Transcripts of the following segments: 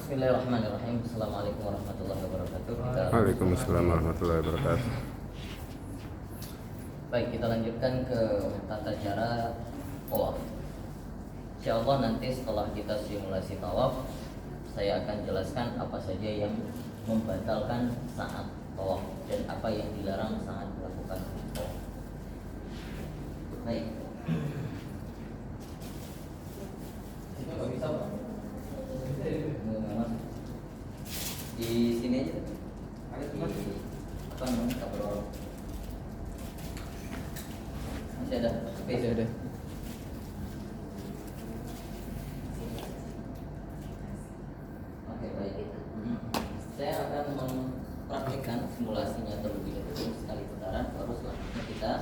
Bismillahirrahmanirrahim. Assalamualaikum warahmatullahi wabarakatuh. Waalaikumsalam warahmatullahi wabarakatuh. Baik, kita lanjutkan ke tata cara tawaf. Insyaallah nanti setelah kita simulasi tawaf, saya akan jelaskan apa saja yang membatalkan saat tawaf dan apa yang dilarang saat melakukan tawaf. Baik. Ini nggak bisa, Pak? Di sini aja. Di apa namanya, kabel masih ada space. Masih ada. Oke, baik. Saya akan mempraktikkan simulasinya terlebih dahulu sekali putaran, baru selanjutnya kita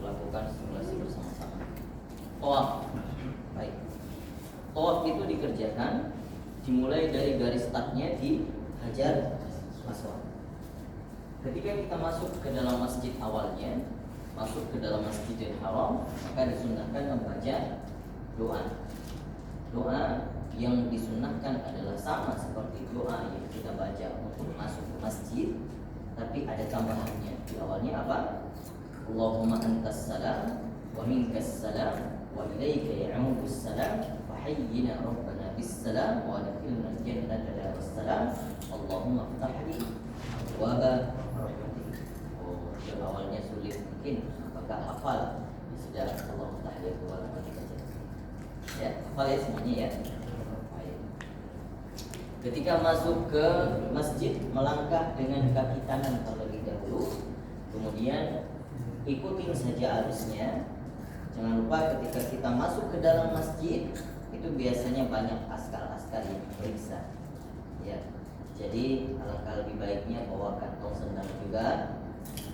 melakukan simulasi bersama-sama. Tawaf. Baik. Tawaf itu dikerjakan dimulai dari garis startnya di Hajar Aswad. Ketika kita masuk ke dalam masjid awalnya, masuk ke dalam Masjidil Haram, maka disunnahkan membaca doa. Doa yang disunnahkan adalah sama seperti doa yang kita baca untuk masuk ke masjid, tapi ada tambahannya. Di awalnya apa? Allahumma antas salam wa minkas salam wa ilaika ya'udus salam fa hayyina rabbana bis salam wa adkhilna al-jannata daras salam. Allahumma iftahli abwaaba rahmatik. Oh, yang awalnya sulit mungkin, apakah hafal? Sudah, Allahumma iftahli abwaaba rahmatik. Ya, hafal ya semuanya ya. Baik. Ketika masuk ke masjid, melangkah dengan kaki kanan terlebih dahulu, kemudian ikutin saja arusnya. Jangan lupa ketika kita masuk ke dalam masjid, itu biasanya banyak askar-askar yang periksa. Ya. Jadi alangkah lebih baiknya bawa kantong sendal juga.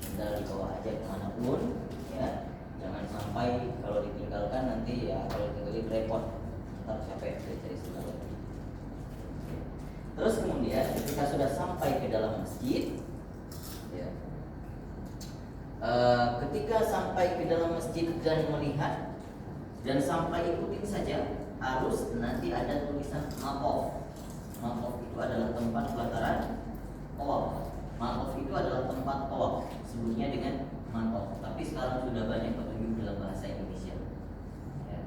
Sendal dibawa aja kemanapun, ya. Jangan sampai kalau ditinggalkan nanti ya kalau ditinggalin repot, ntar capek cari sendal lagi. Terus kemudian ketika sudah sampai ke dalam masjid, ya, ketika sampai ke dalam masjid dan melihat dan sampai ikutin saja arus, nanti ada tulisan maqaf. Maqaf itu adalah tempat pelataran tawaf. Maqaf itu adalah tempat tawaf, sebelumnya dengan maqaf. Tapi sekarang sudah banyak petunjuk dalam bahasa Indonesia. Ya.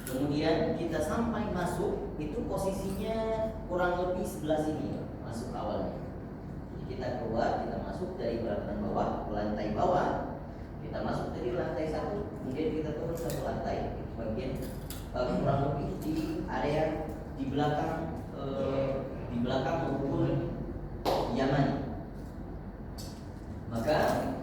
Kemudian kita sampai masuk, itu posisinya kurang lebih sebelah sini, masuk awalnya. Jadi kita keluar, kita masuk dari belakang bawah ke lantai bawah. Kita masuk dari lantai 1, kemudian kita turun satu lantai. Itu bagian kurang lebih di area di belakang rukun Yaman. Maka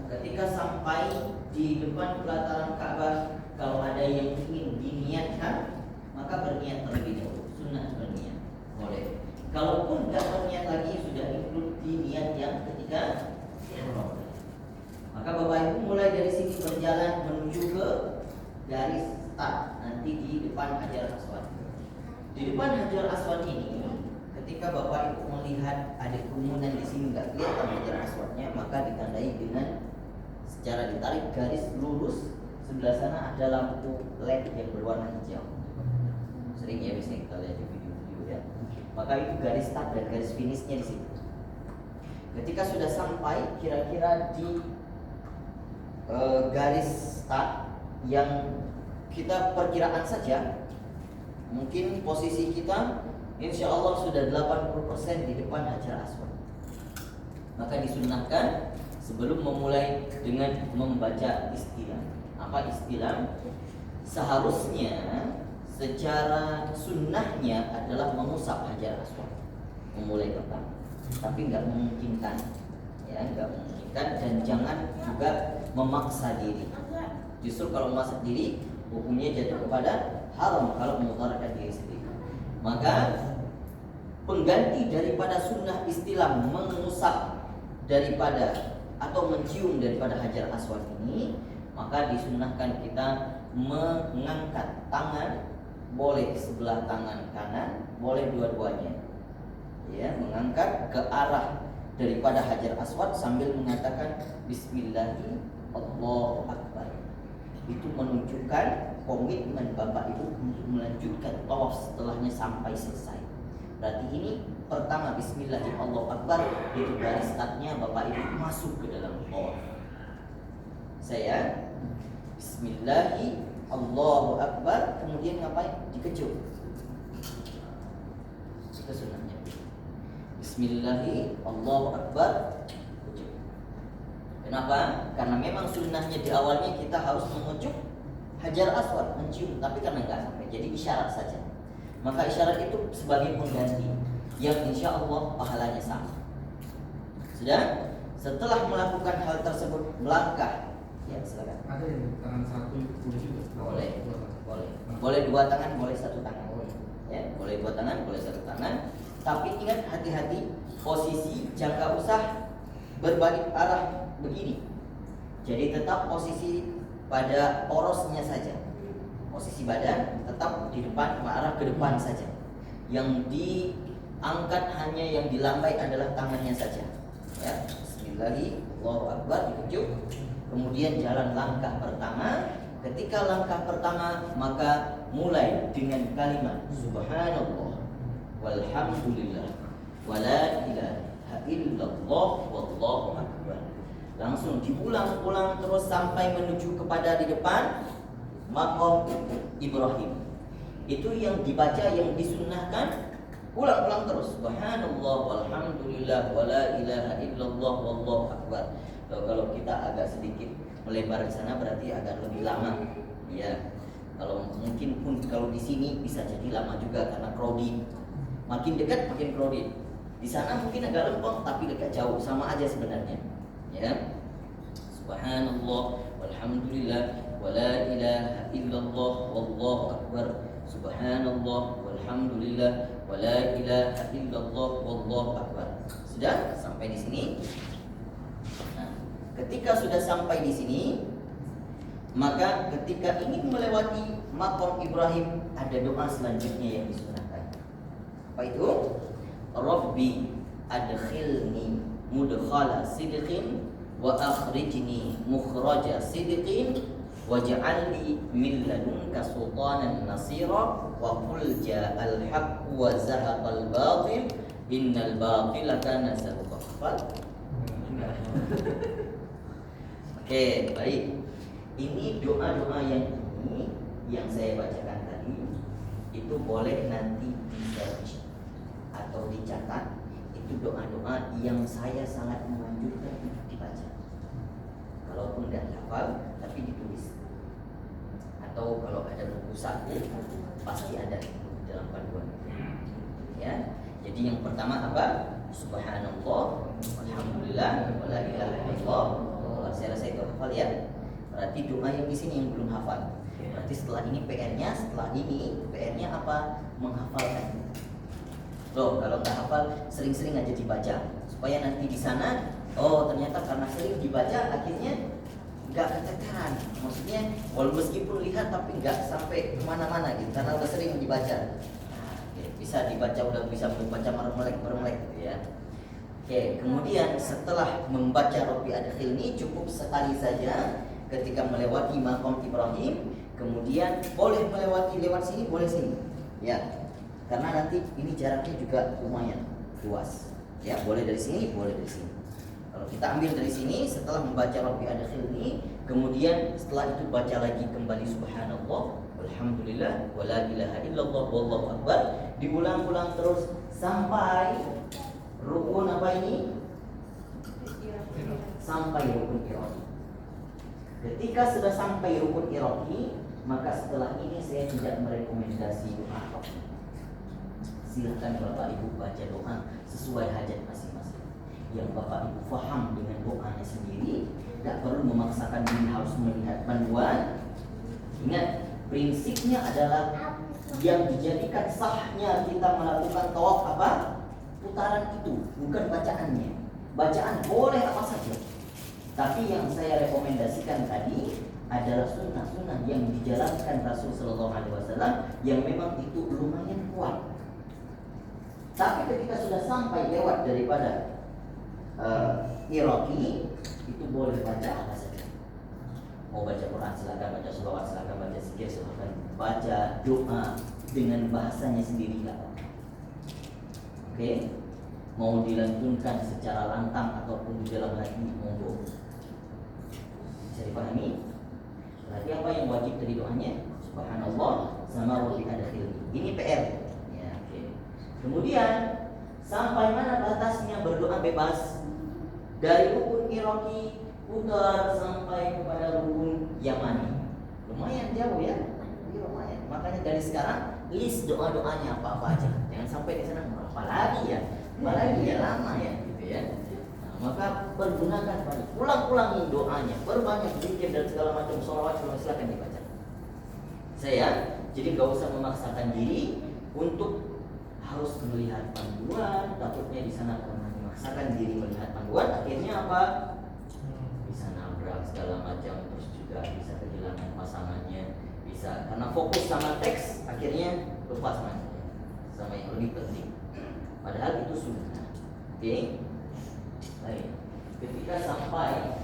ketika sampai di depan pelataran Ka'bah, kalau ada yang ingin diniatkan, maka berniat terlebih dahulu. Sunnah berniat, boleh. Kalaupun tidak berniat lagi, sudah include di niat yang ketiga ihram. Maka Bapak Ibu mulai dari sini berjalan menuju ke garis start, nanti di depan Hajar Aswad. Di depan Hajar Aswad ini, ketika Bapak Ibu melihat ada kerumunan di sini nggak kelihatan Hajar Aswadnya, maka ditandai dengan secara ditarik garis lurus. Sebelah sana ada lampu LED yang berwarna hijau. Sering ya biasanya kita lihat di video-video ya. Maka itu garis start dan garis finishnya di situ. Ketika sudah sampai kira-kira di garis start yang kita perkiraan saja, mungkin posisi kita insya Allah sudah 80% di depan Hajar Aswad. Maka disunnahkan sebelum memulai dengan membaca istilah. Apa istilah? Seharusnya secara sunnahnya adalah mengusap Hajar Aswad memulai pertama, tapi nggak memungkinkan, ya nggak memungkinkan, dan jangan juga memaksa diri. Justru kalau memaksa diri, hukumnya jatuh kepada haram kalau mengutarakan diri sendiri. Maka pengganti daripada sunnah istilah mengusap daripada atau mencium daripada Hajar Aswad ini, maka disunnahkan kita mengangkat tangan, boleh sebelah tangan kanan, boleh dua-duanya, ya, mengangkat ke arah daripada Hajar Aswad sambil mengatakan Bismillahi Allahu Akbar. Itu menunjukkan komitmen Bapak Ibu untuk melanjutkan tawaf setelahnya sampai selesai. Berarti ini pertama Bismillahirrahmanirrahim Allahu Akbar, itu garis startnya Bapak Ibu masuk ke dalam tawaf. Saya Bismillahirrahmanirrahim Allahu Akbar, kemudian ngapain? Dikejut. Itu sunahnya. Bismillahirrahmanirrahim Allahu Akbar. Kejut. Kenapa? Karena memang sunnahnya di awalnya kita harus mengucuk Hajar Aswad, mencium, tapi karena nggak sampai, jadi isyarat saja. Maka isyarat itu sebagai pengganti yang insya Allah pahalanya sama. Sudah? Setelah melakukan hal tersebut, melangkah. Ya, silakan. Ada yang tangan satu boleh juga? Boleh, boleh. Boleh dua tangan, boleh satu tangan. Ya, boleh dua tangan, boleh satu tangan. Tapi ingat, hati-hati, posisi jangka usah berbalik arah begini. Jadi tetap posisi pada porosnya saja. Posisi badan tetap di depan, mengarah ke depan saja. Yang diangkat hanya yang dilambai adalah tangannya saja. Ya, Bismillahirrahmanirrahim, Allahu Akbar, dikejut. Kemudian jalan langkah pertama. Ketika langkah pertama, maka mulai dengan kalimat Subhanallah walhamdulillah wala ilaha illallah wallahu akbar. Langsung diulang-ulang terus sampai menuju kepada di depan maqam Ibrahim. Itu yang dibaca, yang disunnahkan, ulang-ulang terus Subhanallah walhamdulillah wala ilaha illallah wallahu akbar. Kalau kita agak sedikit melebar ke sana berarti agak lebih lama. Ya. Kalau mungkin pun kalau di sini bisa jadi lama juga karena crowded. Makin dekat makin crowded. Di sana mungkin agak lempeng tapi agak jauh, sama aja sebenarnya. Ya. Subhanallah walhamdulillah wala ilaha illallah wallahu akbar. Subhanallah walhamdulillah wala ilaha illallah wallahu akbar. Sudah sampai di sini? Nah, ketika sudah sampai di sini, maka ketika ingin melewati maqam Ibrahim ada doa selanjutnya yang disunahkan. Apa itu? Rabbi adkhilni mudkhala sidqin wa akhrijni mukhraja sidqin waj'alni min ladunka sultanan nasira wa qul ja'al haqq wa zahaqal batil innal batila kana zahuqa. Oke, baik. Ini doa-doa yang saya bacakan tadi itu boleh nanti di-search atau dicatat. Itu doa-doa yang saya sangat menganjurkan untuk dibaca. Kalaupun tidak hafal, tapi ditulis. Atau kalau ada buku saku, pasti ada dalam panduan. Ya. Jadi yang pertama apa? Subhanallah, alhamdulillah, wala ilaha illallah. Saya rasa itu hafal ya. Berarti doa yang di sini yang belum hafal. Berarti setelah ini PR-nya apa? Menghafalkan. Loh, kalau nggak hafal sering-sering aja dibaca supaya nanti di sana, oh ternyata karena sering dibaca akhirnya nggak keteteran. Maksudnya, meskipun lihat tapi nggak sampai kemana-mana gitu karena udah sering dibaca. Nah, bisa dibaca, udah bisa membaca mermelek gitu ya. Oke, kemudian setelah membaca Rabbi adkhilni cukup sekali saja. Ketika melewati maqam Ibrahim, kemudian boleh melewati lewat sini, boleh sini. Ya. Karena nanti ini jaraknya juga lumayan luas. Ya, boleh dari sini, boleh dari sini. Kalau kita ambil dari sini setelah membaca Rabbi adkhilni, kemudian setelah itu baca lagi kembali Subhanallah, walhamdulillah, wala ilaha illallah, wallahu akbar, diulang-ulang terus sampai rukun apa ini? Sampai rukun iraqi. Ketika sudah sampai rukun iraqi, maka setelah ini saya tidak merekomendasi doa apapun. Silahkan Bapak Ibu baca doa sesuai hajat masing-masing. Yang Bapak Ibu faham dengan doanya sendiri, tidak perlu memaksakan diri harus melihat panduan. Ingat, prinsipnya adalah yang dijadikan sahnya kita melakukan tawaf apa? Putaran itu, bukan bacaannya. Bacaan boleh apa saja. Tapi yang saya rekomendasikan tadi adalah sunnah-sunnah yang dijalankan Rasul Sallallahu Alaihi Wasallam yang memang itu lumayan kuat. Tapi ketika sudah sampai lewat daripada Iraqi, itu boleh baca apa saja. Mau baca Quran silakan, baca sholawat silakan, baca zikir silakan, baca doa dengan bahasanya sendiri nggak apa-apa. Oke, mau dilantunkan secara lantang ataupun di dalam hati, monggo. Bisa dipahami? Berarti apa yang wajib dari doanya? Subhanallah sama Rabbi adkhilni. Ini PR. Ya, oke. Kemudian sampai mana batasnya berdoa bebas? Dari rukun Iraqi putar sampai kepada rukun Yamani. Lumayan jauh ya. Iya, lumayan. Makanya dari sekarang list doa-doanya apa aja. Jangan sampai di sana apalagi ya lama ya gitu ya. Nah, maka pergunakan banyak, ulang-ulangin doanya, perbanyak zikir dan segala macam sholawat, silakan dibaca. Saya jadi nggak usah memaksakan diri untuk harus melihat panduan, takutnya di sana karena memaksakan diri melihat panduan, akhirnya apa? Bisa nabrak segala macam, terus juga bisa kehilangan pasangannya, bisa karena fokus sama teks, akhirnya lupa sama yang lebih penting. Padahal itu sunnah. Oke, baik. Ketika sampai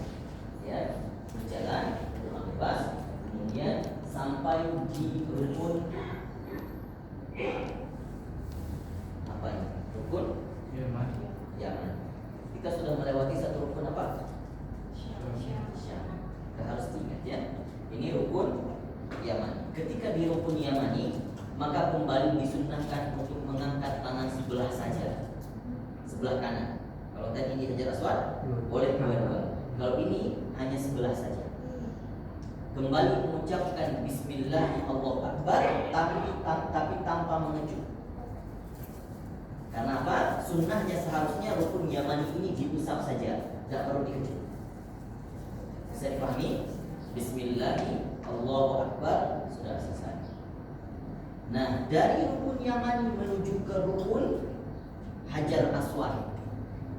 ya berjalan dengan bebas, kemudian sampai di rukun apa ini? Rukun Yaman. Kita sudah melewati satu rukun apa? Syam. Kita harus ingat ya. Ini rukun Yaman. Ketika di rukun Yamani, maka kembali disunnahkan untuk mengangkat tangan sebelah saja, sebelah kanan. Kalau tadi di Hajar Aswad boleh dua-dua. Kalau ini hanya sebelah saja. Kembali mengucapkan Bismillah Allahu Akbar, tapi tanpa mengecup. Karena apa? Sunnahnya seharusnya rukun Yamani ini diusap saja, tidak perlu dikecup. Bisa dipahami? Bismillah Allahu Akbar, sudah selesai. Nah, dari rukun Yamani menuju ke rukun Hajar Aswad,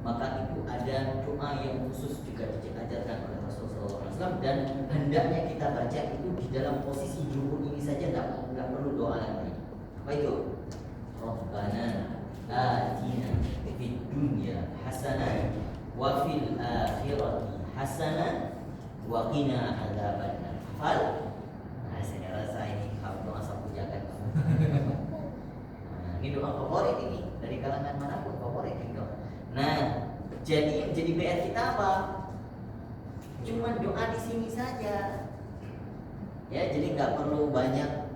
maka itu ada doa yang khusus juga diajarkan oleh Rasulullah SAW, dan hendaknya kita baca itu di dalam posisi rukun ini saja, tidak perlu doa lagi. Apa itu? Rabbana atina fid dunya hasanah wa fil akhirati hasanah wa qina adzabannar. Hafal? Nah, saya rasa ini doa sapu jagat. Nah, ini doa favorit ini dari kalangan manapun, favorit ini doa. Nah, jadi PR kita apa? Cuma doa di sini saja. Ya, jadi nggak perlu banyak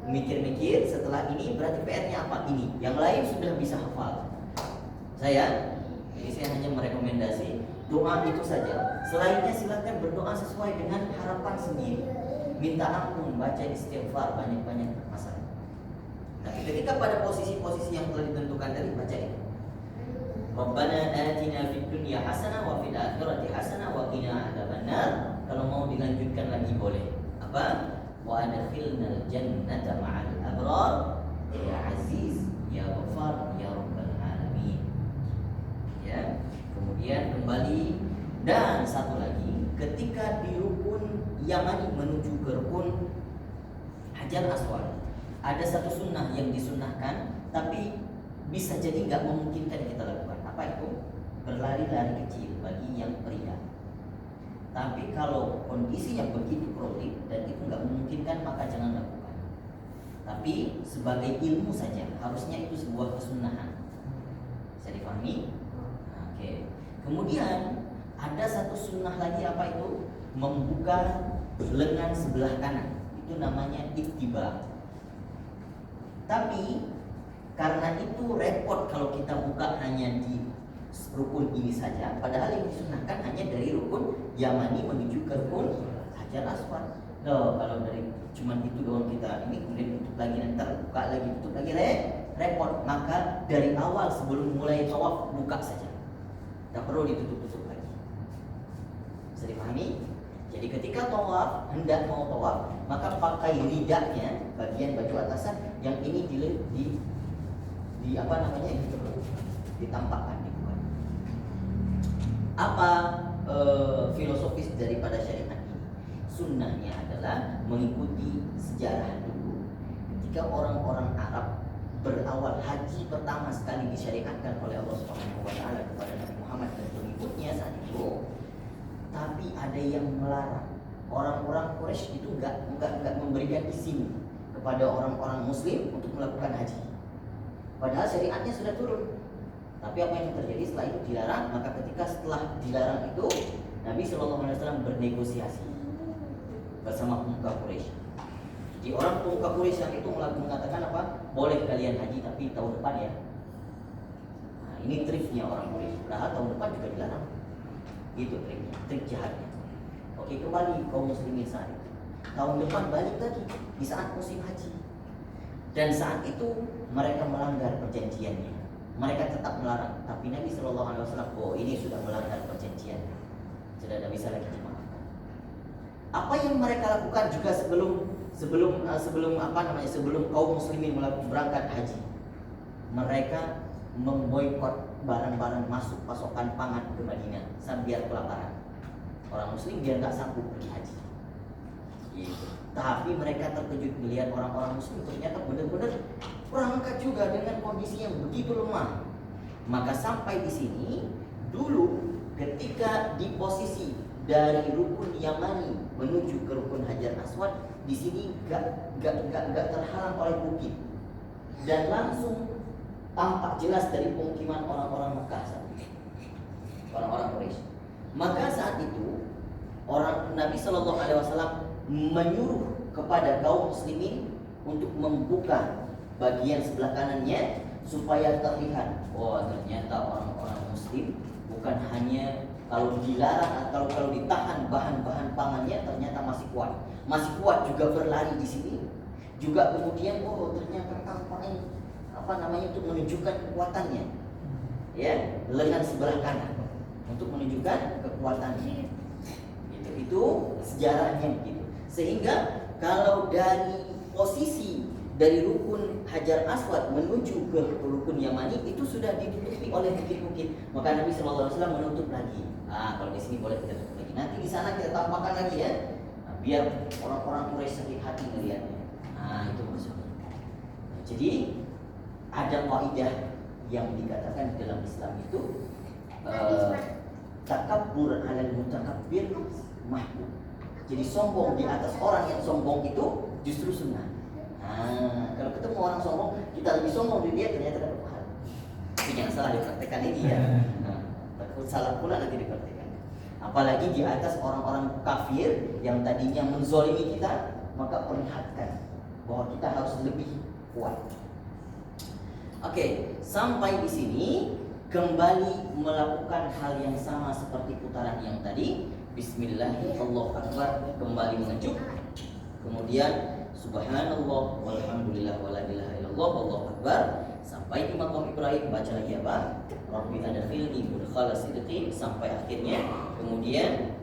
mikir-mikir. Setelah ini berarti PR-nya apa? Ini. Yang lain sudah bisa hafal. Saya hanya merekomendasi doa itu saja. Selainnya silakan berdoa sesuai dengan harapan sendiri. Minta ampun, baca istighfar banyak-banyak masalah. Tapi ketika pada posisi-posisi yang telah ditentukan tadi, baca itu. Rabbana atina fid dunya hasanah wa fil akhirati hasanah wa qina adzabannar. Kalau mau dilanjutkan lagi boleh. Apa? Wa adkhilnal jannata ma'al abrar ya aziz ya ghafar ya rabbal alamin. Ya. Kemudian kembali, dan satu lagi, ketika di rukun Yamani menuju ke rukun Hajar Aswad, ada satu sunnah yang disunnahkan tapi bisa jadi nggak memungkinkan kita lakukan. Apa itu? Berlari-lari kecil bagi yang pria. Tapi kalau kondisinya begitu kronik dan itu nggak memungkinkan, maka jangan lakukan. Tapi sebagai ilmu saja, harusnya itu sebuah kesunahan. Bisa dipahami? Oke. Kemudian ada satu sunnah lagi, apa itu? Membuka lengan sebelah kanan. Itu namanya ittiba. Tapi karena itu repot kalau kita buka hanya di rukun ini saja, padahal yang disunahkan hanya dari rukun Yamani menuju ke rukun Hajar Aswad. Loh, kalau dari cuman itu doang kita ini, kemudian tutup lagi, nanti buka lagi, tutup lagi, repot. Maka dari awal sebelum mulai tawaf buka saja, tidak perlu ditutup-tutup lagi. Bisa dipahami? Jadi ketika tawaf, hendak mau tawaf, maka pakai ridaknya, bagian baju atasan yang ini di apa namanya gitu, ditampakkan, dibuka. Apa filosofis daripada syariat ini? Sunnahnya adalah mengikuti sejarah dulu. Ketika orang-orang Arab berawal haji pertama sekali disyariatkan oleh Allah Subhanahu wa taala kepada Nabi Muhammad dan pengikutnya saat itu, tapi ada yang melarang. Orang-orang Quraisy itu enggak memberikan izin kepada orang-orang Muslim untuk melakukan haji. Padahal syariatnya sudah turun. Tapi apa yang terjadi setelah itu dilarang? Maka ketika setelah dilarang itu Nabi SAW bernegosiasi bersama pemuka Quraisy. Jadi orang pemuka Quraisy yang itu mengatakan apa? Boleh kalian haji tapi tahun depan ya. Nah, ini triknya orang Quraisy. Padahal tahun depan juga dilarang. Itu triknya, trik jahatnya. Oke, kembali kaum muslimin saat itu. Tahun depan balik lagi di saat musim haji. Dan saat itu mereka melanggar perjanjiannya. Mereka tetap melarang, tapi Nabi SAW, oh ini sudah melanggar perjanjian, sudah tidak bisa lagi dimaafkan. Apa yang mereka lakukan juga sebelum kaum muslimin berangkat haji, mereka memboikot barang-barang masuk pasokan pangan ke Madinah biar kelaparan. Orang muslim biar nggak sanggup pergi haji. Gitu. Tapi mereka terkejut melihat orang-orang muslim ternyata benar-benar berangkat juga dengan kondisi yang begitu lemah. Maka sampai di sini dulu ketika di posisi dari rukun Yamani menuju ke rukun Hajar Aswad, di sini gak terhalang oleh bukit dan langsung tampak jelas dari pemukiman orang-orang Mekah saat itu, orang-orang Quraisy. Maka saat itu orang Nabi SAW menyuruh kepada kaum muslimin untuk membuka bagian sebelah kanannya supaya terlihat, oh ternyata orang-orang muslim bukan hanya kalau dilarang atau kalau ditahan bahan-bahan pangannya ternyata masih kuat juga berlari di sini, juga kemudian oh ternyata tampaknya untuk menunjukkan kekuatannya, ya lengan sebelah kanan untuk menunjukkan kekuatannya. Itu sejarahnya begitu. Sehingga kalau dari posisi dari rukun Hajar Aswad menuju ke rukun Yamani itu sudah ditutupi oleh bukit-bukit. Maka Nabi SAW menutup lagi. Kalau di sini boleh kita tutup lagi. Nanti di sana kita tampakkan lagi ya. Biar orang-orang Quraisy sakit hati melihatnya. Itu maksudnya. Jadi ada kaidah yang dikatakan dalam Islam itu takabbur 'alal mutakabbir mahmud. Jadi sombong di atas orang yang sombong itu justru sunnah. Kalau ketemu orang sombong, kita lebih sombong dari dia, ternyata dapat pahala. Itu jangan salah dipraktekkan ini ya. Takut salah pula nanti dipraktekkan. Apalagi di atas orang-orang kafir yang tadinya menzolimi kita, maka perlihatkan bahwa kita harus lebih kuat. Oke, sampai di sini kembali melakukan hal yang sama seperti putaran yang tadi. Bismillahirrahmanirrahim, Allahu Akbar, kembali mengejuk. Kemudian Subhanallah walhamdulillah wala ilaha illallah wallahu akbar. Sampai di maqam Ibrahim baca lagi apa? Rabbi adkhilni mudkhala sidqin sampai akhirnya. Kemudian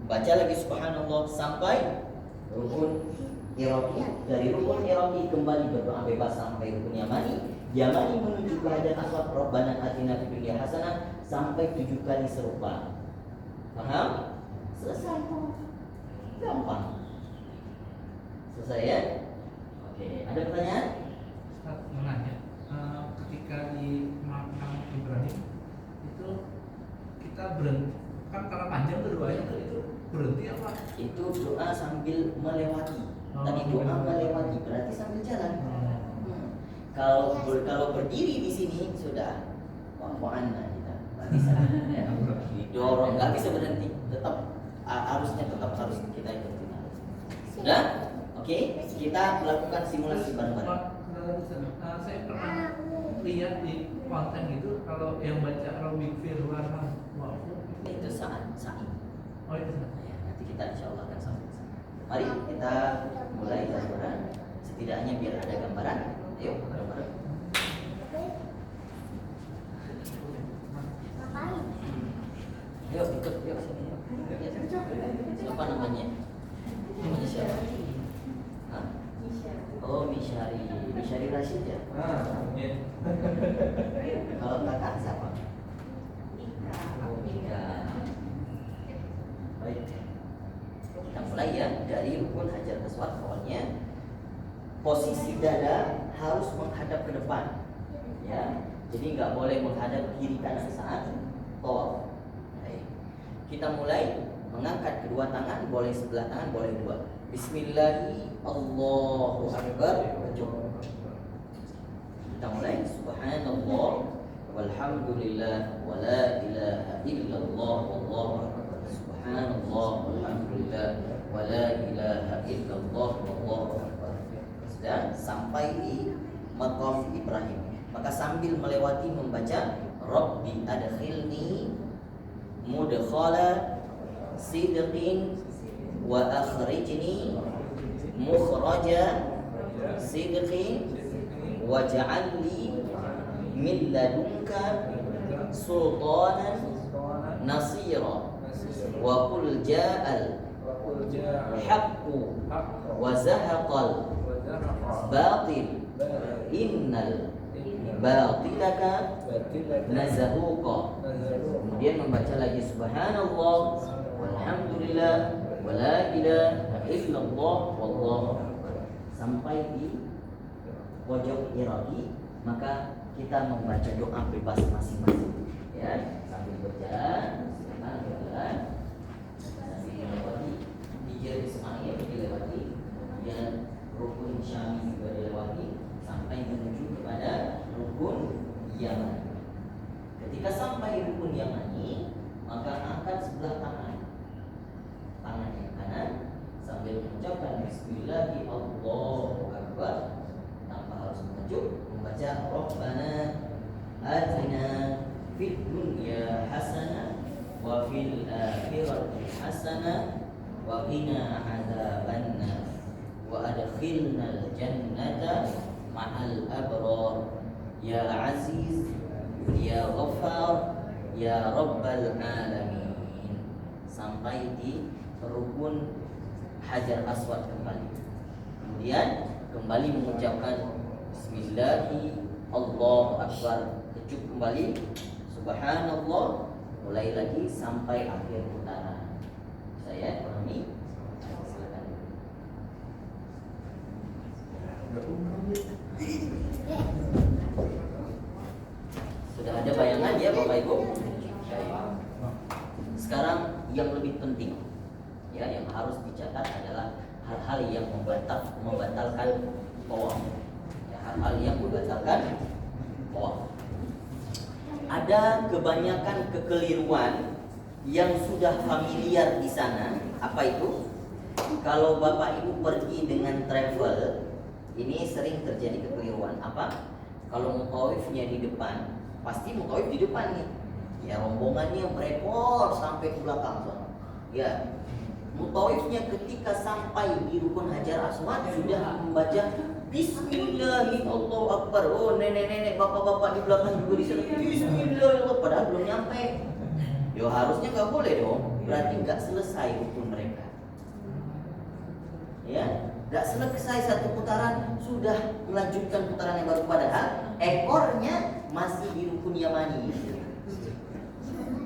baca lagi subhanallah sampai rukun Iraqi. Dari rukun Iraqi kembali berdoa bebas sampai rukun Yamani. Yamani menuju ke Hajar Aswad, Rabbana atina fid dunya hasanah sampai 7 kali serupa. Paham? Selesai kok. Gampang. Selesai ya? Oke, ada pertanyaan? Ustaz mau nanya, ketika di makam Ibrahim itu kita berhenti, kan karena panjang tuh doanya tuh itu berhenti apa? Itu doa sambil melewati. Tadi doa melewati berarti sambil jalan. Kalau berdiri di sini sudah wa'an kita. Nggak bisa ya. Didorong, nggak bisa berhenti. Tetap harus kita ikuti. Sudah? Oke, kita melakukan simulasi bareng-bareng. Saya pernah lihat di konten itu kalau yang baca Rabbi Firwarman Itu sa'i. Oh itu Ya, nanti kita insya Allah akan sampai ke sana. Mari kita mulai bareng-bareng. Setidaknya biar ada gambaran. Ayo bareng-bareng. Ayo ikut, yuk sini. Siapa namanya? Namanya siapa? Oh, Misyari Rashid ya? Kalau kakak siapa? Oh, Ika. Baik. Kita mulai ya dari rukun Hajar Aswad. Awalnya posisi dada harus menghadap ke depan. Ya. Jadi nggak boleh menghadap kiri kanan saat tawaf. Baik. Kita mulai mengangkat kedua tangan, boleh sebelah tangan, boleh dua. Bismillahirrahmanirrahim. Allahu Akbar. Kita Kita mulai. Subhanallah walhamdulillah wala ilaha illallah wallahu akbar. Subhanallah walhamdulillah wala ilaha illallah wallahu akbar. Sudah sampai di maqam Ibrahim. Maka sambil melewati membaca Rabbi adkhilni mudkhala sidqin wa akhrijni mukhraja sidqin waj'alni min ladunka sultanan nasira wa qul ja'al haqqu wa zahaqal batil innal batilaka nazahuqa. Kemudian membaca lagi subhanallah walhamdulillah wala ilaha illallah wallahu akbar sampai di pojok iraqi. Maka kita membaca doa bebas masing-masing ya, sambil berjalan silakan berjalan sambil melewati Hijr Ismail dilewati, kemudian rukun Syami juga dilewati sampai menuju kepada rukun Yamani. Ketika sampai rukun Yamani, maka angkat sebelah tangan yang kanan sambil mengucapkan Bismillahirrahmanirrahim Allahu Akbar tanpa harus menunjuk, membaca Rabbana atina fid dunya hasanah wa fil akhirati hasanah wa qina adzabannar wa adkhilnal jannata ma'al abrar ya aziz ya ghaffar ya rabbal alamin sampai di rukun Hajar Aswad kembali. Kemudian kembali mengucapkan Bismillahi Allahu Akbar, kecup kembali Subhanallah, mulai lagi sampai akhir putaran. Saya pahami? Silakan. Sudah ada bayangan ya Bapak Ibu? Sekarang yang lebih penting ya, yang harus dicatat adalah hal-hal yang membatalkan tawaf. Ya, hal-hal yang membatalkan tawaf. Ada kebanyakan kekeliruan yang sudah familiar di sana. Apa itu? Kalau Bapak Ibu pergi dengan travel, ini sering terjadi kekeliruan. Apa? Kalau mutawifnya di depan, pasti mutawif di depan nih. Ya, rombongannya berekor sampai ke belakang sana. Ya, mutawifnya ketika sampai di rukun Hajar Aswad sudah membaca Bismillahirrahmanirrahim Allahu Akbar. Oh, nenek-nenek, bapak-bapak di belakang juga di sana Bismillahirrahmanirrahim, padahal belum nyampe. Yo, harusnya nggak boleh dong. Berarti nggak selesai rukun mereka. Ya, nggak selesai satu putaran sudah melanjutkan putaran yang baru, padahal ekornya masih di rukun Yamani.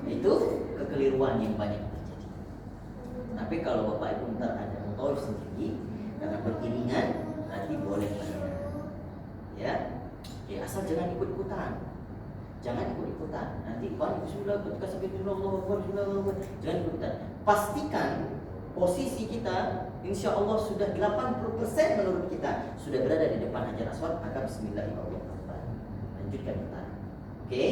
Itu kekeliruan yang banyak terjadi. Tapi kalau Bapak Ibu ntar ada mutawif sendiri karena beriringan, nanti boleh banyak. Ya, asal jangan ikut-ikutan. Jangan ikut-ikutan. Nanti Bismillah, jangan ikutan. Pastikan posisi kita insya Allah sudah 80% menurut kita sudah berada di depan Hajar Aswad, maka Bismillahirrahmanirrahim. Lanjutkan kita. Oke?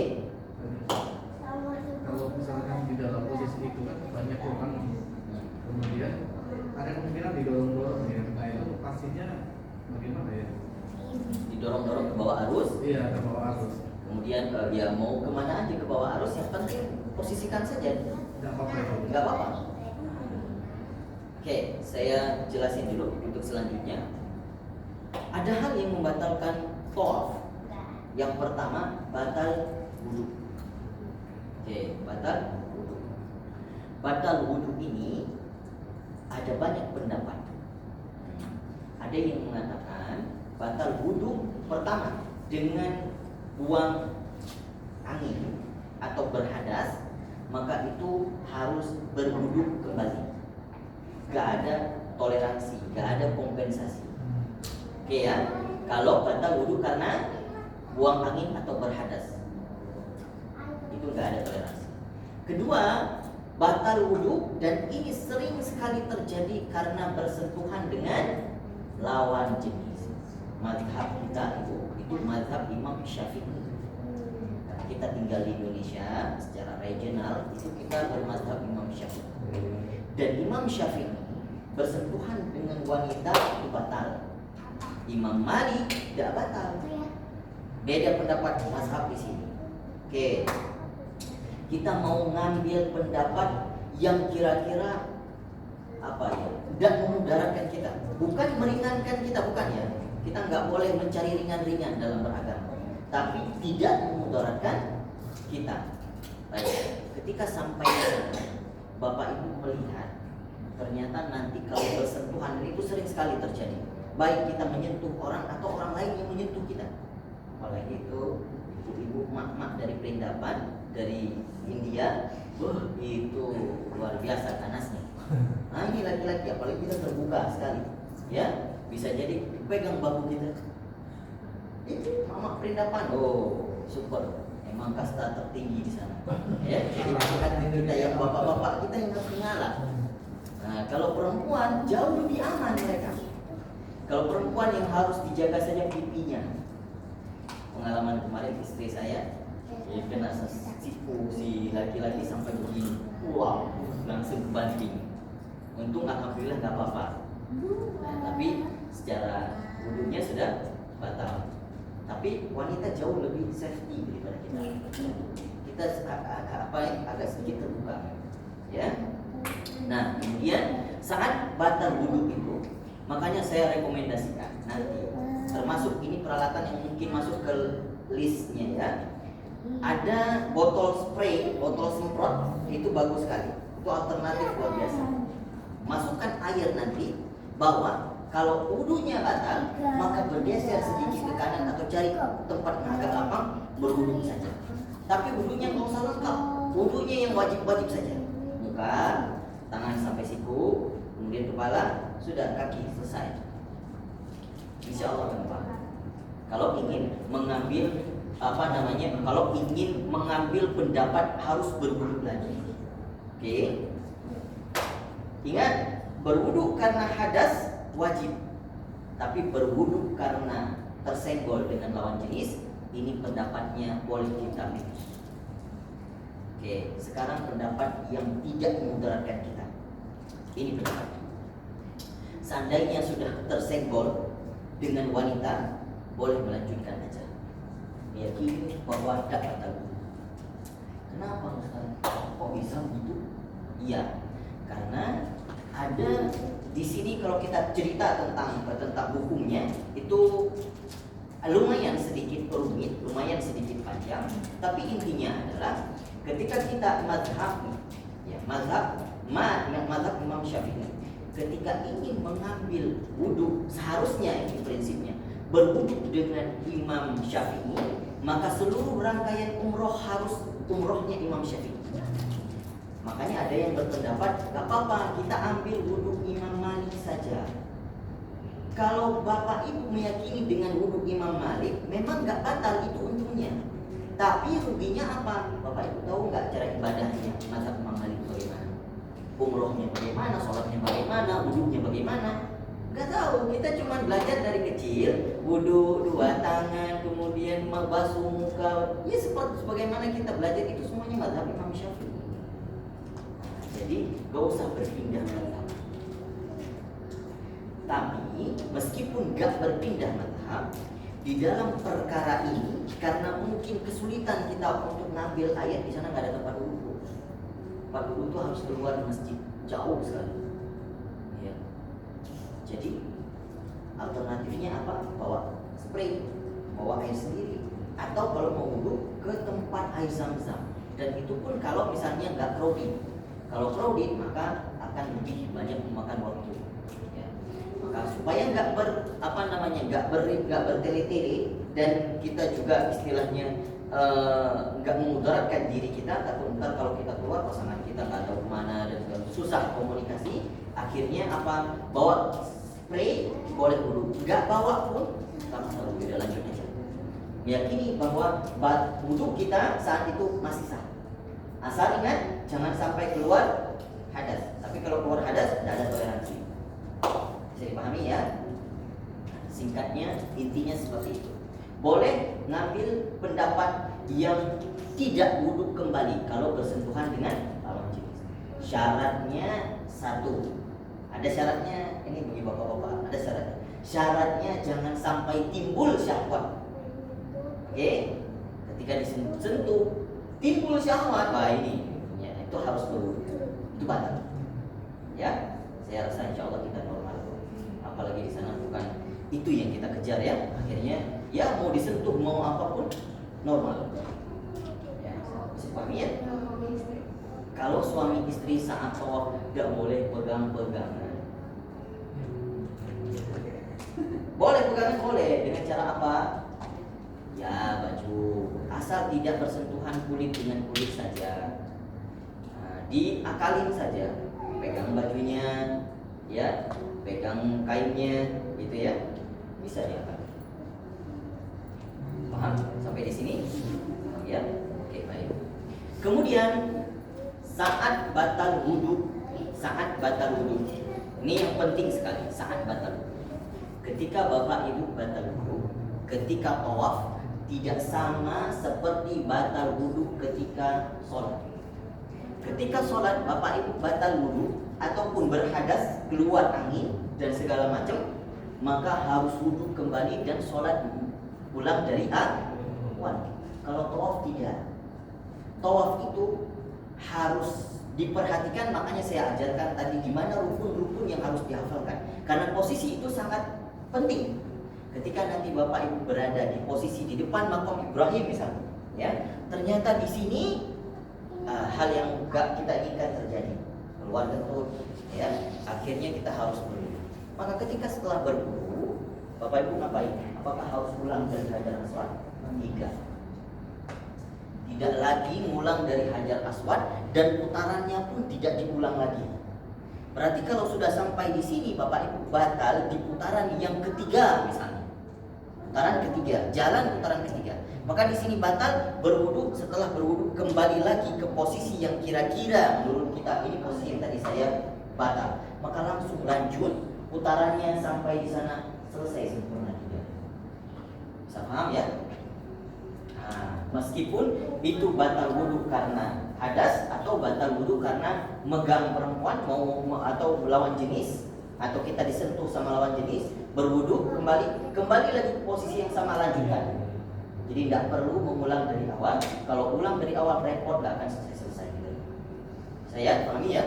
Kalau misalkan di dalam posisi itu kan banyak orang, kemudian ada kemungkinan didorong-dorong ya, nah itu pastinya bagaimana ya? Didorong-dorong ke bawah arus. Iya, ke bawah arus. Kemudian dia mau kemana aja ke bawah arus, yang penting posisikan saja. Nggak apa-apa ya? Nggak apa-apa. Oke, saya jelasin dulu untuk selanjutnya. Ada hal yang membatalkan tawaf. Yang pertama, batal wudhu. Oke, batal wudhu. Batal wudhu ini ada banyak pendapat. Ada yang mengatakan batal wudhu pertama dengan buang angin atau berhadas, maka itu harus berwudhu kembali. Gak ada toleransi, gak ada kompensasi. Oke ya, kalau batal wudhu karena buang angin atau berhadas, itu gak ada toleransi. Kedua, batal wudhu, dan ini sering sekali terjadi karena bersentuhan dengan lawan jenis. Mazhab kita itu itu mazhab Imam Syafi'i. Nah, kita tinggal di Indonesia secara regional itu kita bermazhab Imam Syafi'i. Dan Imam Syafi'i bersentuhan dengan wanita itu batal. Imam Malik tidak batal. Beda pendapat mazhab di sini. Oke, kita mau ngambil pendapat yang kira-kira apa ya, tidak memudaratkan kita, bukan meringankan kita, bukan ya. Kita nggak boleh mencari ringan-ringan dalam beragama, tapi tidak memudaratkan kita. Baik, ketika sampai di sana, Bapak Ibu melihat ternyata nanti kalau bersentuhan, itu sering sekali terjadi, baik kita menyentuh orang atau orang lain yang menyentuh kita. Apalagi itu ibu-ibu mak-mak dari Perindapan, dari India, itu luar biasa panasnya. Nah ini laki-laki, apalagi kita terbuka sekali, ya bisa jadi pegang bahu kita. Itu mama Perindapan, super, emang kasta tertinggi di sana. Ya, jadi laki-laki kita yang bapak-bapak kita yang harus mengalah. Nah kalau perempuan jauh lebih aman mereka. Kalau perempuan yang harus dijaga saja pipinya. Pengalaman kemarin istri saya kena siku si laki-laki sampai begini, wow, langsung kebanting. Untung alhamdulillah nggak apa-apa. Nah, tapi secara wudunya sudah batal. Tapi wanita jauh lebih safety daripada kita. Kita agak sedikit terbuka, ya. Nah, kemudian saat batal wudu itu, makanya saya rekomendasikan nanti, termasuk ini peralatan yang mungkin masuk ke listnya ya. Ada botol spray, botol semprot, itu bagus sekali. Itu alternatif luar biasa. Masukkan air nanti, bawa. Kalau wudunya batal, maka bergeser sedikit ke kanan atau cari tempat yang agak lapang, berwudu saja. Tapi wudunya nggak usah lengkap, wudunya yang wajib-wajib saja. Muka, tangan sampai siku, kemudian kepala, sudah kaki selesai. Insya Allah gampang. Kalau ingin mengambil kalau ingin mengambil pendapat harus berwudu lagi. Oke. Ingat, berwudu karena hadas wajib. Tapi berwudu karena tersenggol dengan lawan jenis, ini pendapatnya boleh kita pilih. Oke, sekarang pendapat yang tidak memudaratkan kita. Ini pendapat. Seandainya sudah tersenggol dengan wanita, boleh melanjutkan aja. Meyakini bahwa tidak batal. Kenapa Ustaz? Kok bisa begitu? Iya, karena ada di sini kalau kita cerita tentang hukumnya itu lumayan sedikit rumit, lumayan sedikit panjang. Tapi intinya adalah ketika kita mazhab Imam Syafi'i, ketika ingin mengambil wudhu, seharusnya ini prinsipnya berwudhu dengan Imam Syafi'i, maka seluruh rangkaian umroh harus umrohnya Imam Syafi'i. Makanya ada yang berpendapat gak apa-apa kita ambil wudhu Imam Malik saja. Kalau Bapak Ibu meyakini dengan wudhu Imam Malik, memang gak batal itu untungnya. Tapi ruginya apa? Bapak Ibu tahu gak cara ibadahnya mazhab Imam Malik bagaimana? Umrohnya bagaimana, sholatnya bagaimana, wudhunya bagaimana? Gak tahu, kita cuma belajar dari kecil, wudhu, dua tangan, kemudian membasuh muka. Ya seperti sebagaimana kita belajar itu semuanya mazhab Imam Syafi'i. Jadi gak usah berpindah mazhab. Tapi meskipun gak berpindah mazhab, di dalam perkara ini karena mungkin kesulitan kita untuk ngambil air di sana, gak ada tempat wudhu. Tempat wudhu itu harus keluar masjid jauh sekali. Ya. Jadi alternatifnya apa? Bawa spray, bawa air sendiri, atau kalau mau wudhu ke tempat air zam-zam. Dan itu pun kalau misalnya nggak crowded. Kalau crowded maka akan lebih banyak memakan waktu. Ya. Maka supaya nggak bertele-tele dan kita juga istilahnya nggak memudaratkan diri kita, atau ntar kalau kita keluar pasangan kita nggak tahu kemana dan susah komunikasi, akhirnya apa? Bawa spray boleh dulu, nggak bawa pun sama sekali tidak, lanjut aja. Meyakini bahwa wudhu kita saat itu masih sah. Asal ingat jangan sampai keluar hadas. Tapi kalau keluar hadas tidak ada toleransi. Bisa dipahami ya? Singkatnya intinya seperti itu. Boleh ngambil pendapat yang tidak wudhu kembali kalau bersentuhan dengan lawan jenis. Syaratnya satu. Ada syaratnya, ini bagi bapak-bapak, ada syaratnya. Syaratnya jangan sampai timbul syahwat. Oke? Ketika disentuh timbul syahwat, wah ini ya, itu harus berwudhu. Itu batal. Ya, saya rasa insya Allah kita normal. Apalagi di sana bukan itu yang kita kejar ya. Akhirnya ya mau disentuh mau apapun normal. Ya, bisa pahami ya? Kalau suami istri saat tawaf tidak boleh pegang-pegangan. Boleh pegangan boleh dengan cara apa? Ya baju, asal tidak bersentuhan kulit dengan kulit saja. Nah, diakalin saja, pegang bajunya, ya, pegang kainnya, gitu ya, bisa diakalin. Paham sampai di sini? Ya, oke baik. Kemudian saat batal wudhu, ini yang penting sekali, saat batal wudhu. Ketika bapak ibu batal wudhu, ketika tawaf tidak sama seperti batal wudhu ketika sholat. Ketika sholat bapak ibu batal wudhu ataupun berhadas keluar angin dan segala macam, maka harus wudhu kembali dan sholat ulang dari awal. Kalau tawaf tidak. Tawaf itu harus diperhatikan, makanya saya ajarkan tadi gimana rukun-rukun yang harus dihafalkan. Karena posisi itu sangat penting. Ketika nanti bapak ibu berada di posisi di depan makam Ibrahim misalnya, ya, ternyata di sini hal yang gak kita inginkan terjadi, keluar kentut, ya, akhirnya kita harus berwudu. Maka ketika setelah berwudu, bapak ibu ngapain? Apakah harus ulang dari Hajar Aswad? Tidak lagi ngulang dari Hajar Aswad dan putarannya pun tidak diulang lagi. Berarti kalau sudah sampai di sini bapak ibu batal di putaran yang ketiga misalnya. Putaran ketiga, jalan putaran ketiga. Maka di sini batal berwudu, setelah berwudu kembali lagi ke posisi yang kira-kira menurut kita ini posisi yang tadi saya batal. Maka langsung lanjut putarannya sampai di sana selesai sempurna juga. Bisa paham ya? Nah, meskipun itu batal wudu karena hadas atau batal wudu karena megang perempuan atau lawan jenis, atau kita disentuh sama lawan jenis, berwudu kembali lagi ke posisi yang sama, lanjutkan. Jadi tidak perlu mengulang dari awal. Kalau ulang dari awal repot, gak akan selesai. Saya pahami ya.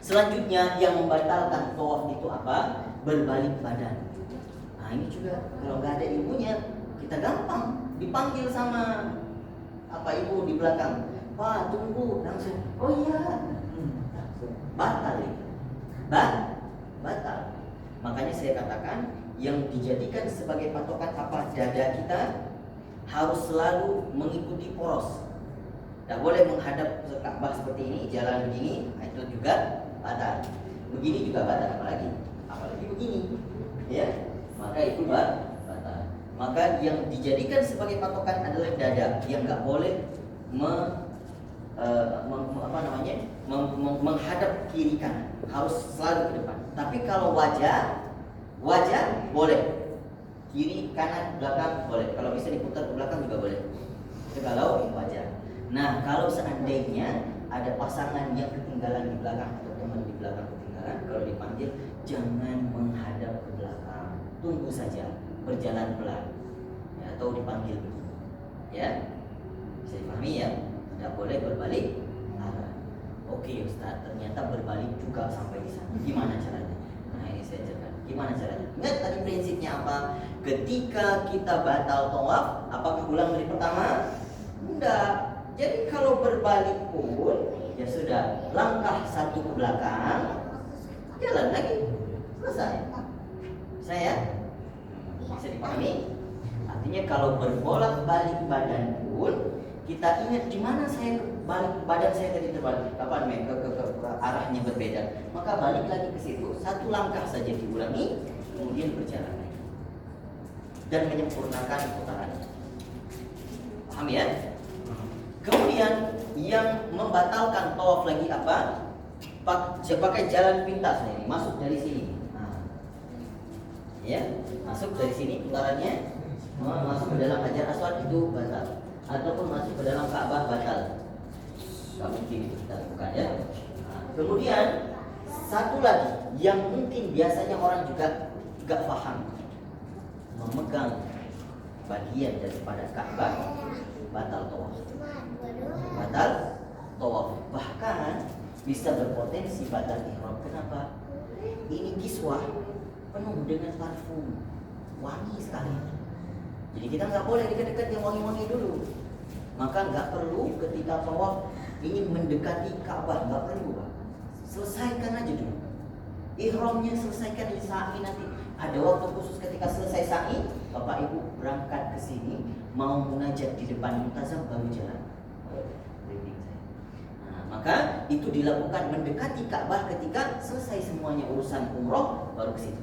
Selanjutnya yang membatalkan tawaf itu apa? Berbalik badan. Nah ini juga kalau nggak ada ilmunya kita gampang dipanggil sama apa ibu di belakang. Pak tunggu, langsung. Oh iya, batal itu. Batal. Makanya saya katakan yang dijadikan sebagai patokan apa? Dada kita harus selalu mengikuti poros. Tidak boleh menghadap ke Ka'bah seperti ini, jalan begini, itu juga batal. Begini juga batal, apalagi begini, ya. Maka itu batal. Maka yang dijadikan sebagai patokan adalah dada, yang nggak boleh menghadap kiri kanan, harus selalu ke depan. Tapi kalau wajah boleh, kiri kanan belakang boleh. Kalau bisa diputar ke belakang juga boleh. Itu kalau wajah. Nah kalau seandainya ada pasangan yang ketinggalan di belakang atau teman di belakang ketinggalan, kalau dipanggil jangan menghadap ke belakang, tunggu saja, berjalan pelan, ya, atau dipanggil, ya, bisa dipahami ya, tidak boleh berbalik arah. Oke Ustaz, ternyata berbalik juga sampai di sana. Gimana caranya? Nah ini saya ajarkan. Gimana caranya? Ingat tadi prinsipnya apa? Ketika kita batal tawaf, apakah ulang dari pertama? Enggak. Jadi kalau berbalik pun ya sudah, langkah satu ke belakang, jalan lagi, selesai. Saya bisa dipahami? Artinya kalau berbolak-balik badan pun kita ingat di mana saya balik badan saya tadi terbalik, ke arahnya berbeda, maka balik lagi ke situ, satu langkah saja diulangi, kemudian berjalan lagi dan menyempurnakan putarannya. Paham ya? Kemudian yang membatalkan tawaf lagi apa? Pakai jalan pintas ini, masuk dari sini. Nah, ya, masuk dari sini putarannya, masuk ke dalam Hajar Aswad itu batal, ataupun masuk ke dalam Ka'bah batal. Gak mungkin itu kita lakukan ya. Nah, kemudian satu lagi yang mungkin biasanya orang juga gak paham, memegang bagian daripada Ka'bah batal tawaf. Batal tawaf, bahkan bisa berpotensi batal ihram. Kenapa? Ini kiswah penuh dengan parfum, wangi sekali. Jadi kita nggak boleh dekat-dekat yang wangi-wangi dulu. Maka nggak perlu ketika tawaf ingin mendekati Ka'bah, nggak perlu, Pak. Selesaikan aja dulu. Ihramnya selesaikan di sa'i nanti. Ada waktu khusus ketika selesai sa'i, Bapak Ibu berangkat ke sini mau munajat di depan multazam baru jalan. Nah, maka itu dilakukan mendekati Ka'bah ketika selesai semuanya urusan umroh baru ke situ.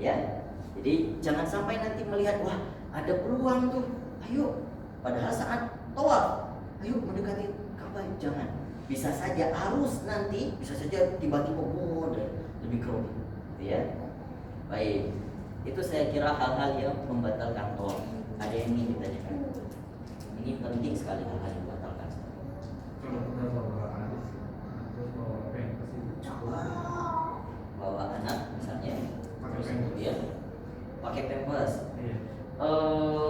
Ya. Jadi jangan sampai nanti melihat wah ada peluang tuh, ayo. Padahal saat tawaf, ayo mendekati Ka'bah, jangan. Bisa saja arus nanti, bisa saja tiba-tiba lebih keruh, ya. Baik, itu saya kira hal-hal yang membatalkan tawaf. Ada yang ingin ditanyakan? Ini penting sekali hal-hal yang membatalkan. Kalau kita bawa anak, terus bawa pampers itu Bawa anak misalnya, Pakai terus pampers. kemudian pakai pampers. iya.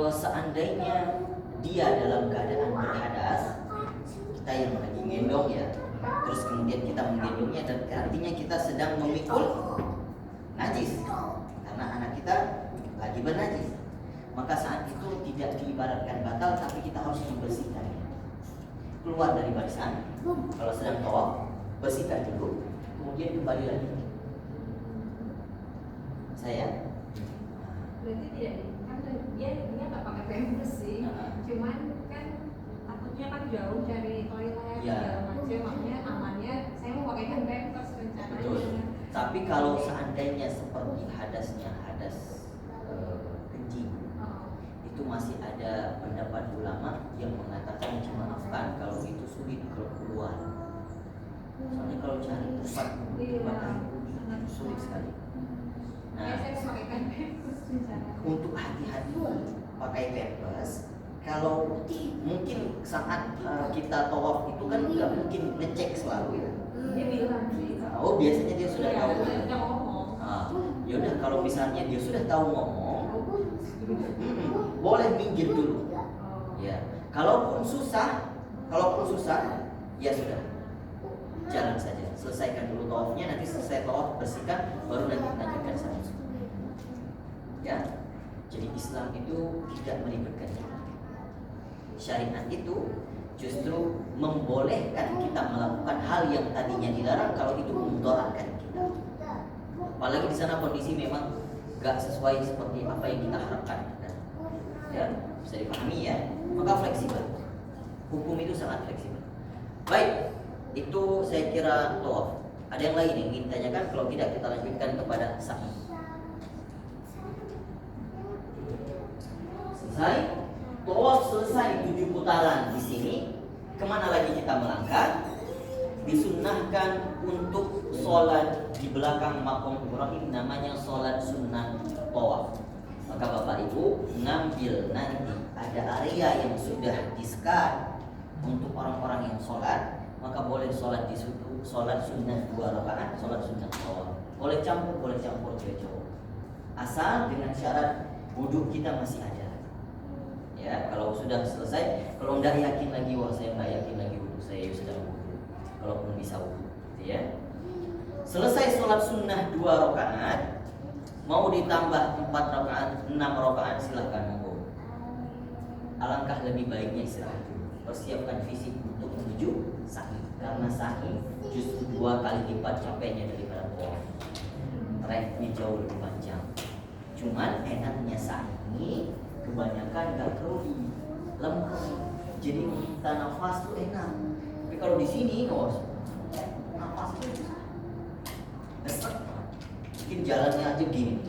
Seandainya dia dalam keadaan berhadas, kita yang lagi gendong ya, terus kemudian kita menggendongnya, dan artinya kita sedang memikul najis karena anak kita lagi bernajis, maka saat itu tidak diibaratkan batal, tapi kita harus membersihkannya. Keluar dari barisan, kalau sedang tawaf bersihkan dulu, kemudian kembali lagi. Saya Berarti tidak, kan dia nggak pakai pampers sih, cuman kan takutnya kan jauh dari toilet Ya. segala macam, makanya amannya saya mau pakai pampers rencananya. betul. Tapi kalau seandainya seperti hadasnya hadas kencing, itu masih ada pendapat ulama yang mengatakan dimaafkan kalau itu sulit keluar. Soalnya kalau cari tempat itu sulit sekali. Ya, Nah, saya mau pakai pampers rencananya. untuk hati-hati pakai pampers. Kalau mungkin saat kita tawaf itu kan nggak mungkin ngecek selalu ya. Dia bilang sih. Oh, biasanya dia sudah Iya, tahu. dia ngomong. Yaudah, kalau misalnya dia sudah tahu ngomong, boleh minggir dulu. Ya, kalaupun susah, ya sudah, jalan saja. Selesaikan dulu tawafnya, nanti selesai tawaf bersihkan, baru nanti lanjutkan salat. Ya, jadi Islam itu tidak meribetkan. Syariat itu justru membolehkan kita melakukan hal yang tadinya dilarang kalau itu memudaratkan kita. Apalagi di sana kondisi memang gak sesuai seperti apa yang kita harapkan. Ya, bisa dipahami ya. Maka fleksibel. Hukum itu sangat fleksibel. Baik, itu saya kira tawaf. Ada yang lain yang ingin ditanyakan? Kalau tidak kita lanjutkan kepada sa'i. Selesai. Tawaf selesai 7 putaran di sini. Kemana lagi kita melangkah? Disunnahkan untuk sholat di belakang maqam Ibrahim, namanya sholat sunnah tawaf. Maka Bapak Ibu ngambil nanti ada area yang sudah di-scan untuk orang-orang yang sholat, maka boleh sholat di situ, sholat sunnah 2 rakaat, sholat sunnah tawaf. Boleh campur cowok. Asal dengan syarat wudhu kita masih ada. Ya, kalau sudah selesai, kalau nggak yakin lagi, wah saya nggak yakin lagi wudhu saya sudah wudhu. Kalaupun bisa wudhu, gitu ya. Selesai sholat sunnah 2 rakaat, mau ditambah 4 rakaat, 6 rakaat, silahkan monggo. Alangkah lebih baiknya istirahat dulu. Persiapkan fisik untuk menuju sa'i, karena sa'i justru 2 kali lipat capeknya daripada tawaf. Treknya jauh lebih panjang. Cuman enaknya sa'i ini kebanyakan gak kerui, lempeng, jadi kita nafas tuh enak. Tapi kalau di sini nafas tuh ngesek, mungkin jalannya aja gini.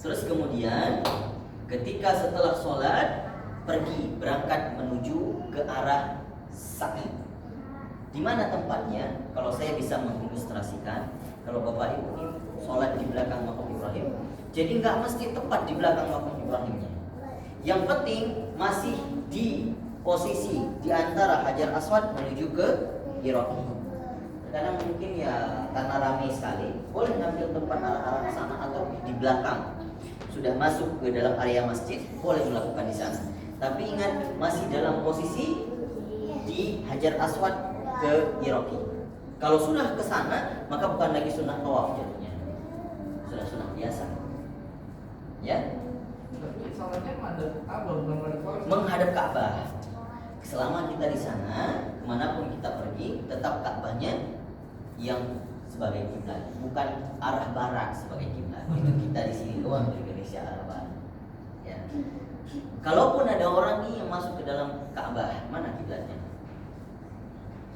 Terus kemudian ketika setelah sholat pergi berangkat menuju ke arah sa'i. Di mana tempatnya? Kalau saya bisa mengilustrasikan, kalau Bapak Ibu ini sholat di belakang maqam Ibrahim, Jadi nggak mesti tepat di belakang makam Ibrahimnya. Yang penting masih di posisi di antara Hajar Aswad menuju ke Iraqi. Kadang mungkin ya karena ramai sekali, boleh ngambil tempat arah-arah ke sana atau di belakang. Sudah masuk ke dalam area masjid, boleh melakukan di sana. Tapi ingat masih dalam posisi di Hajar Aswad ke Iraqi. Kalau sudah ke sana, maka bukan lagi sunnah tawaf jatuhnya. Sudah sunnah biasa. Ya, Tapi salatnya menghadap Ka'bah bukan menghadap Ka'bah. menghadap Ka'bah. Selama kita di sana, kemanapun kita pergi, tetap Ka'bahnya yang sebagai kiblat, bukan arah barat sebagai kiblat. Itu kita di sini doang di Indonesia arah barat. Ya. Kalaupun ada orang nih yang masuk ke dalam Ka'bah, mana kiblatnya?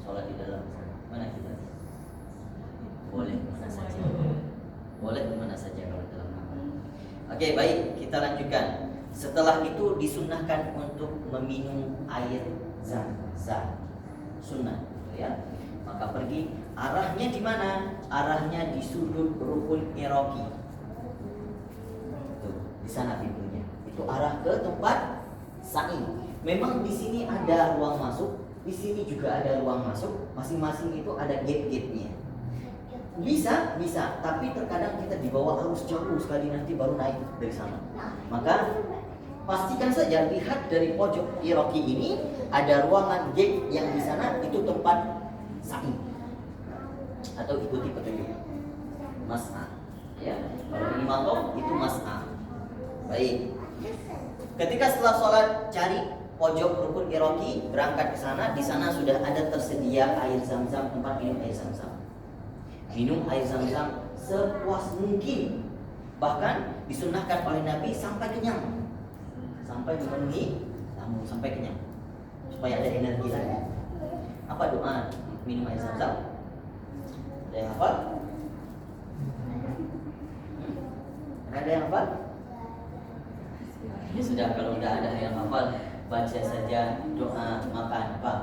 Sholat di dalam, mana kiblatnya? Boleh kemana saja. Boleh kemana saja kalau dalam Ka'bah. Oke, baik, kita lanjutkan. Setelah itu disunnahkan untuk meminum air zam-zam. Sunnah, gitu ya. Maka pergi, arahnya di mana? Arahnya di sudut rukun Iraqi. Tuh, di sana pintunya. Itu arah ke tempat sa'i. Memang di sini ada ruang masuk, di sini juga ada ruang masuk. Masing-masing itu ada gate-gate-nya. Bisa, tapi terkadang kita dibawa harus jauh sekali nanti baru naik dari sana. Maka pastikan saja lihat dari pojok Iraqi ini ada ruangan gate yang di sana itu tempat sa'i atau ikuti petunjuk mas'a. Ya, kalau ini matof itu mas'a. Baik. Ketika setelah sholat cari pojok rukun Iraqi, berangkat ke sana. Di sana sudah ada tersedia air zam-zam, tempat minum air zam-zam. Minum air zam-zam sepuas mungkin. Bahkan disunnahkan oleh Nabi sampai kenyang, sampai memenuhi lambung, sampai kenyang, supaya ada energi lagi. Apa doa minum air zam-zam? Ada yang hafal? Ada yang hafal? Ya sudah, kalau udah ada yang hafal, baca saja doa makan apa?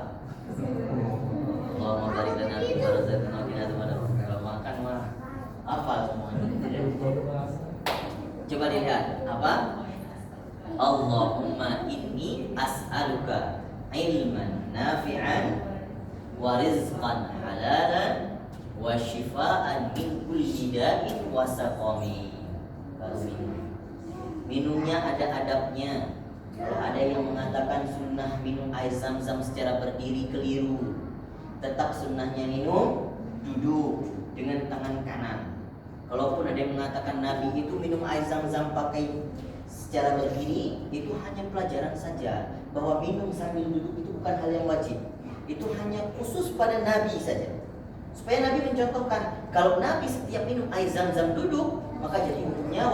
Allahumma barik lana fi ma razaqtana wa qina adzabannar. Kalau makan mah hafal semuanya. Coba dilihat apa? Allahumma inni as'aluka ilman nafi'an wa rizqan halalan wa shifaan min kulli da'in wa saqami. Baru minum. Minumnya ada adabnya. Kalau ada yang mengatakan sunnah minum air zam-zam secara berdiri, keliru. Tetap sunnahnya minum duduk dengan tangan kanan. Kalaupun ada yang mengatakan Nabi itu minum air zam-zam pakai secara berdiri, itu hanya pelajaran saja bahwa minum sambil duduk itu bukan hal yang wajib. Itu hanya khusus pada Nabi saja. Supaya Nabi mencontohkan, kalau Nabi setiap minum air zam-zam duduk, maka jadi hukumnya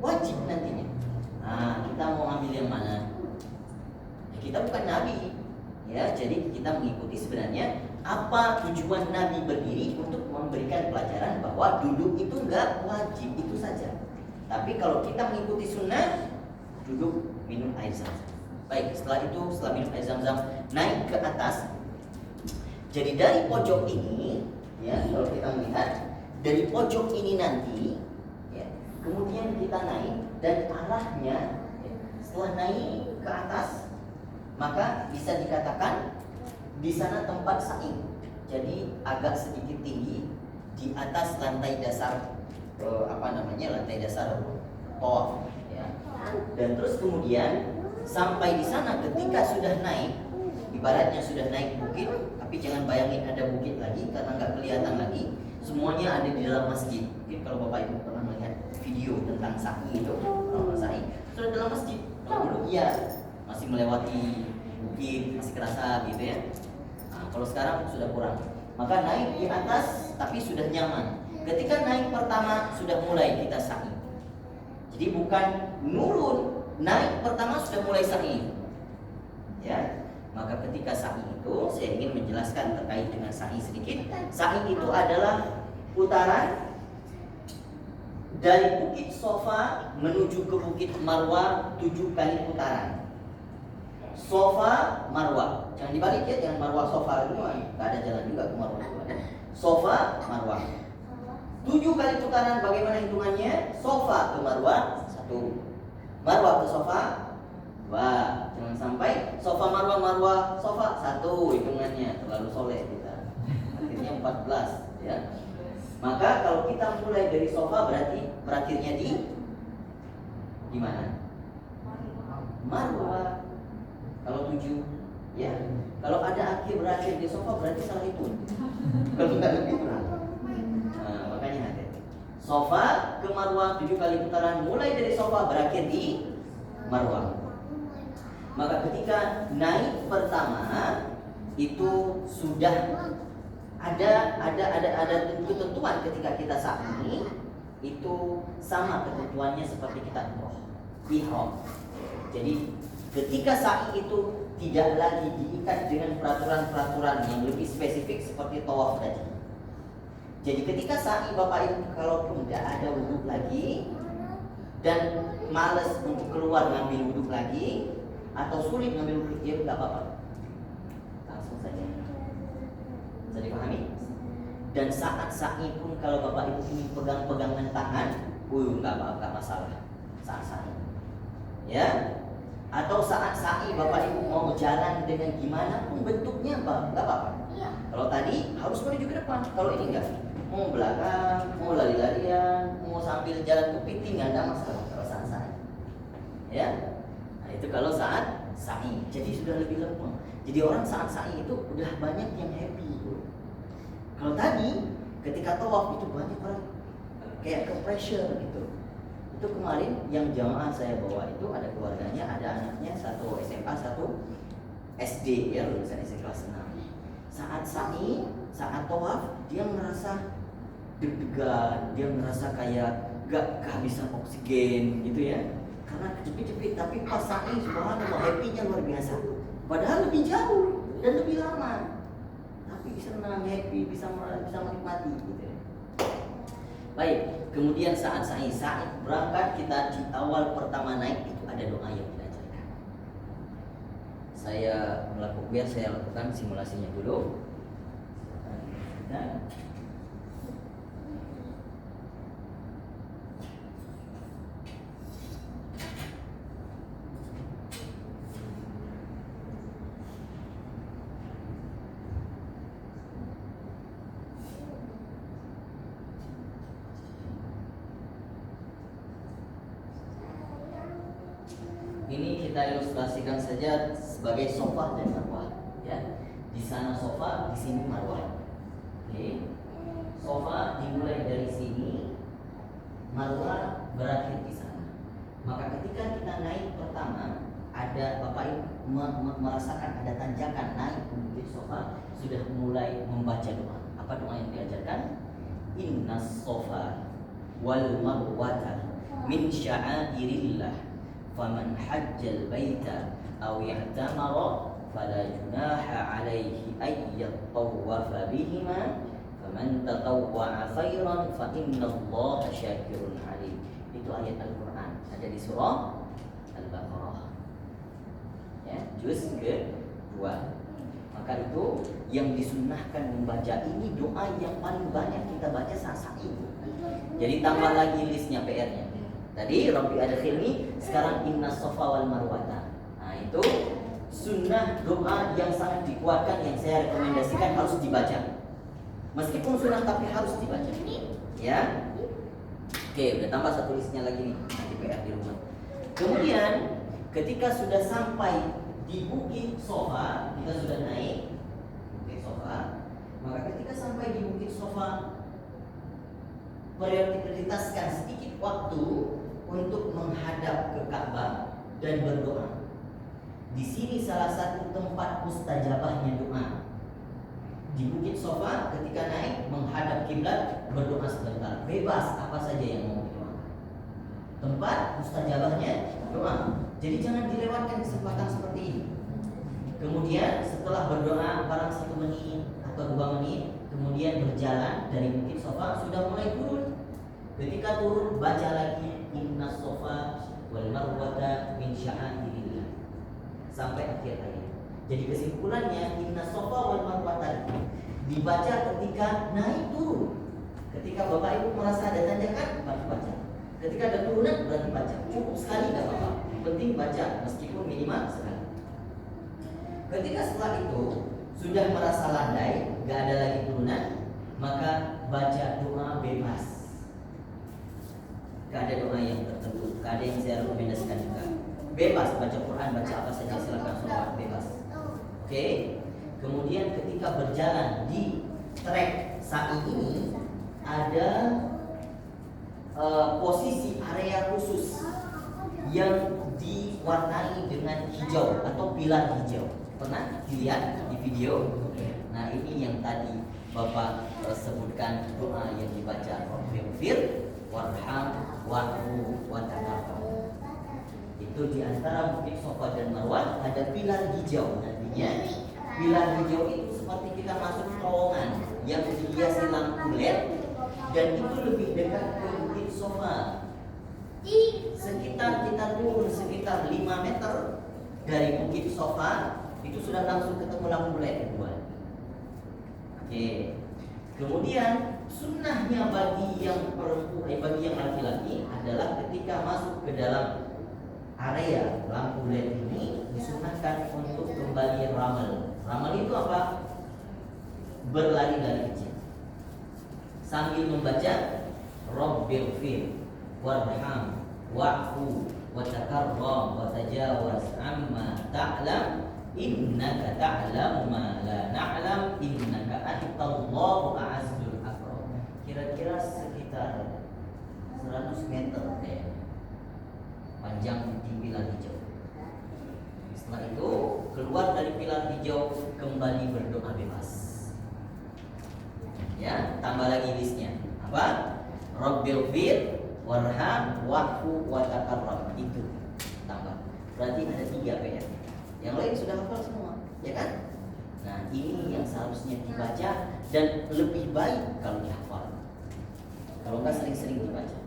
wajib nantinya. Nah, kita mau ambil yang mana? Ya, kita bukan Nabi, ya. Jadi kita mengikuti sebenarnya apa tujuan Nabi berdiri untuk memberikan pelajaran bahwa duduk itu enggak wajib, itu saja. Tapi kalau kita mengikuti sunnah, duduk minum air zam-zam. Baik, setelah itu setelah minum air zam-zam naik ke atas. Jadi dari pojok ini, ya, kalau kita melihat dari pojok ini nanti, ya, kemudian kita naik dan arahnya, ya, setelah naik ke atas, maka bisa dikatakan di sana tempat sa'i. Jadi agak sedikit tinggi di atas lantai dasar lantai dasar tawaf, ya. Dan terus kemudian sampai di sana ketika sudah naik, ibaratnya sudah naik bukit, tapi jangan bayangin ada bukit lagi karena nggak kelihatan lagi. Semuanya ada di dalam masjid. Mungkin kalau Bapak Ibu pernah melihat video tentang sa'i itu, sa'i sudah dalam masjid. Kalau dulu iya masih melewati bukit, masih kerasa gitu ya. Nah, kalau sekarang sudah kurang. Maka naik di atas tapi sudah nyaman. Ketika naik pertama sudah mulai kita sa'i. Jadi bukan nurun, naik pertama sudah mulai sa'i. Ya. Maka ketika sa'i itu saya ingin menjelaskan terkait dengan sa'i sedikit. Sa'i itu adalah putaran dari Bukit Sofa menuju ke Bukit Marwah 7 kali putaran. Sofa Marwah, jangan dibalik ya, jangan Marwah Sofa dulu, nggak ada jalan juga ke Marwah. Sofa Marwah. 7 kali putaran bagaimana hitungannya? Sofa ke Marwah 1, Marwah ke sofa 2. Jangan sampai sofa Marwah sofa 1 hitungannya, terlalu soleh kita. Akhirnya 14 ya. Maka kalau kita mulai dari sofa berarti berakhirnya di mana? Marwah. Kalau 7 ya. Kalau ada akhir berakhir di sofa berarti salah hitung. Kalau enggak lebih kurang. Nah, makanya hati-hati. Sofa ke Marwah 7 kali putaran mulai dari sofa berakhir di Marwah. Maka ketika naik pertama itu sudah ada ketentuan ketika kita sa'i itu sama ketentuannya seperti kita ihram. Jadi ketika sa'i itu tidak lagi diikat dengan peraturan-peraturan yang lebih spesifik seperti tawaf tadi. Jadi ketika sa'i Bapak Ibu kalaupun tidak ada wudhu lagi dan malas untuk keluar ngambil wudhu lagi atau sulit ngambil wudhu, ya tidak apa-apa, langsung saja. Bisa dipahami? Dan saat sa'i pun kalau Bapak Ibu ingin pegang-pegangan tangan, nggak apa-apa, nggak masalah saat sa'i. Ya. Atau saat sa'i Bapak Ibu mau jalan dengan gimana pun bentuknya nggak apa-apa. Kalau tadi harus menuju ke depan, kalau ini enggak. Mau belakang, mau lari-larian, mau sambil jalan kepiting nggak ada masalah kalau saat sa'i. Ya, nah, itu kalau saat sa'i. Jadi sudah lebih lempeng. Jadi orang saat sa'i itu udah banyak yang happy. Kalau tadi ketika tawaf itu banyak orang kayak ke pressure gitu. Itu kemarin yang jamaah saya bawa itu ada keluarganya, ada anaknya, satu SMA, satu SD ya, lulusan SD kelas 6. Saat sa'i, saat tawaf dia merasa deg-degan, dia merasa kayak gak kehabisan oksigen gitu ya, karena kejepit-jepit. Tapi pas sa'i subhanallah happy-nya luar biasa, padahal lebih jauh dan lebih lama, tapi senang, happy, bisa menikmati gitu ya. Baik, kemudian saat sa'i berangkat kita di awal pertama naik itu ada doa yang diajarkan. Biar saya lakukan simulasinya dulu. Ini kita ilustrasikan saja sebagai sofa dan marwah, ya. Di sana sofa, di sini marwah. Oke. Sofa dimulai dari sini, marwah berakhir di sana. Maka ketika kita naik pertama, ada Bapak Ibu merasakan ada tanjakan naik menuju sofa, sudah mulai membaca doa. Apa doa yang diajarkan? Innas sofa wal marwata min sya'airillah. Faman hajjal baita aw i'tamara fala junaha alaihi ay yatawafa bihima faman tatawwa'a khairan fa innallaha syakirun alim. Itu ayat Al-Qur'an ada di surah Al-Baqarah. Ya, juz ke-2. Maka itu yang disunnahkan membaca ini doa yang paling banyak kita baca saat ini. Jadi tambah lagi listnya PR-nya. Tadi Rabbi adkhilni, sekarang innas safa wal marwata. Nah, itu sunnah doa yang sangat dikuatkan yang saya rekomendasikan harus dibaca. Meskipun sunnah tapi harus dibaca. Ya. Oke, udah tambah satu listnya lagi nih, nanti PR di rumah. Kemudian ketika sudah sampai di Bukit Sofa, kita sudah naik Bukit Sofa. Maka ketika sampai di Bukit Sofa, prioritaskan sedikit waktu untuk menghadap ke Ka'bah dan berdoa. Di sini salah satu tempat mustajabahnya doa. Di Bukit Sofa ketika naik menghadap kiblat berdoa sebentar. Bebas apa saja yang mau didoakan. Tempat mustajabahnya doa. Jadi jangan dilewatkan kesempatan seperti ini. Kemudian setelah berdoa barang 1 menit atau 2 menit, kemudian berjalan dari Bukit Sofa sudah mulai turun. Ketika turun baca lagi innas sofa wal marwata min sya'airillah sampai akhir ayat. Jadi kesimpulannya innas sofa wal marwata dibaca ketika naik turun. Ketika Bapak Ibu merasa ada tanjakan, berarti baca. Ketika ada turunan, berarti baca. Cukup sekali nggak apa-apa. Yang penting baca, meskipun minimal sekali. Ketika setelah itu sudah merasa landai, nggak ada lagi turunan, maka baca doa bebas. Gak ada doa yang tertentu, gak ada yang saya rekomendasikan juga. Bebas, baca Quran, baca apa saja, silakan sholat bebas. Oke. Kemudian ketika berjalan di trek sa'i ini ada posisi area khusus yang diwarnai dengan hijau atau pilar hijau. Pernah dilihat di video? Nah, ini yang tadi Bapak sebutkan doa yang dibaca Rabbighfir warham wa'fu wa taqabbal. Itu di antara Bukit Safa dan Marwah ada pilar hijau. Nantinya pilar hijau itu seperti kita masuk terowongan yang dihiasi lampu LED, dan itu lebih dekat ke Bukit Safa. Sekitar kita turun sekitar 5 meter dari Bukit Safa itu sudah langsung ketemu lampu LED kedua. Oke. Kemudian sunnahnya bagi yang perempuan, bagi yang laki-laki adalah ketika masuk ke dalam area lampu LED ini disunahkan untuk kembali ramal. Ramal itu apa? Berlari-lari kecil sambil membaca Rabbighfir warham wa'fu wa takarram wa tajawaz amma ta'lam innaka ta'lamu ma la na'lam innaka antallahu a'azzul akram. Kira-kira sekitar 100 meter panjang di pilar hijau. Setelah itu keluar dari pilar hijau, kembali berdoa bebas. Ya, tambah lagi listnya. Apa? Rabbighfir warham wa'fu wa takarram. Itu tambah. Berarti ada 3 PR. Yang lain sudah hafal semua, ya kan? Nah, ini yang seharusnya dibaca dan lebih baik kalau dihafal. Kalau nggak sering-sering dibaca.